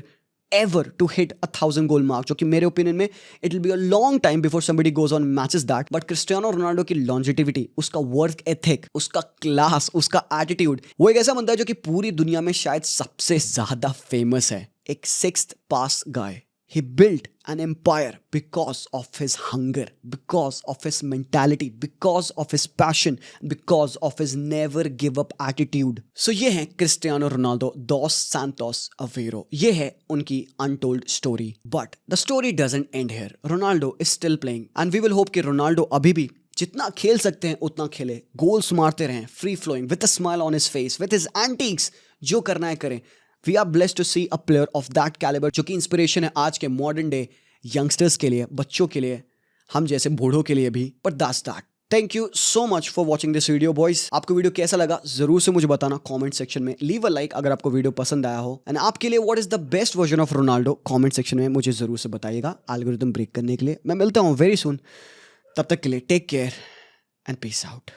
ever to hit 1,000 goal mark, जो कि मेरे ओपिनियन में it will be a long time before somebody goes on matches that. But Cristiano Ronaldo की लॉन्जिटिविटी, उसका वर्क एथिक, उसका क्लास, उसका एटीट्यूड, वो एक ऐसा बंदा है जो कि पूरी दुनिया में शायद सबसे ज्यादा फेमस है। एक 6th pass guy. He built an empire because of his hunger, because of his mentality, because of his passion, because of his never give up attitude. So ये है Cristiano Ronaldo dos Santos Aveiro. ये है उनकी untold story. But the story doesn't end here. Ronaldo is still playing and we will hope कि रोनाल्डो अभी भी जितना खेल सकते हैं उतना खेले, गोल्स मारते रहें, free flowing, with a smile on his face, with his antics, जो करना है करें। We are blessed to see a player of that caliber, जो कि इंस्पिरेशन है आज के मॉडर्न डे यंगस्टर्स के लिए, बच्चों के लिए, हम जैसे बूढ़ों के लिए भी। But that's that. Thank you so much for watching this video, boys. आपको वीडियो कैसा लगा जरूर से मुझे बताना कमेंट सेक्शन में। लीव अ लाइक अगर आपको वीडियो पसंद आया हो, एंड आपके लिए what is the best version of Ronaldo comment section में मुझे जरूर से बताइएगा एल्गोरिथम ब्रेक करने के लिए। मैं मिलता हूँ वेरी सुन, तब तक के लिए take care and peace out.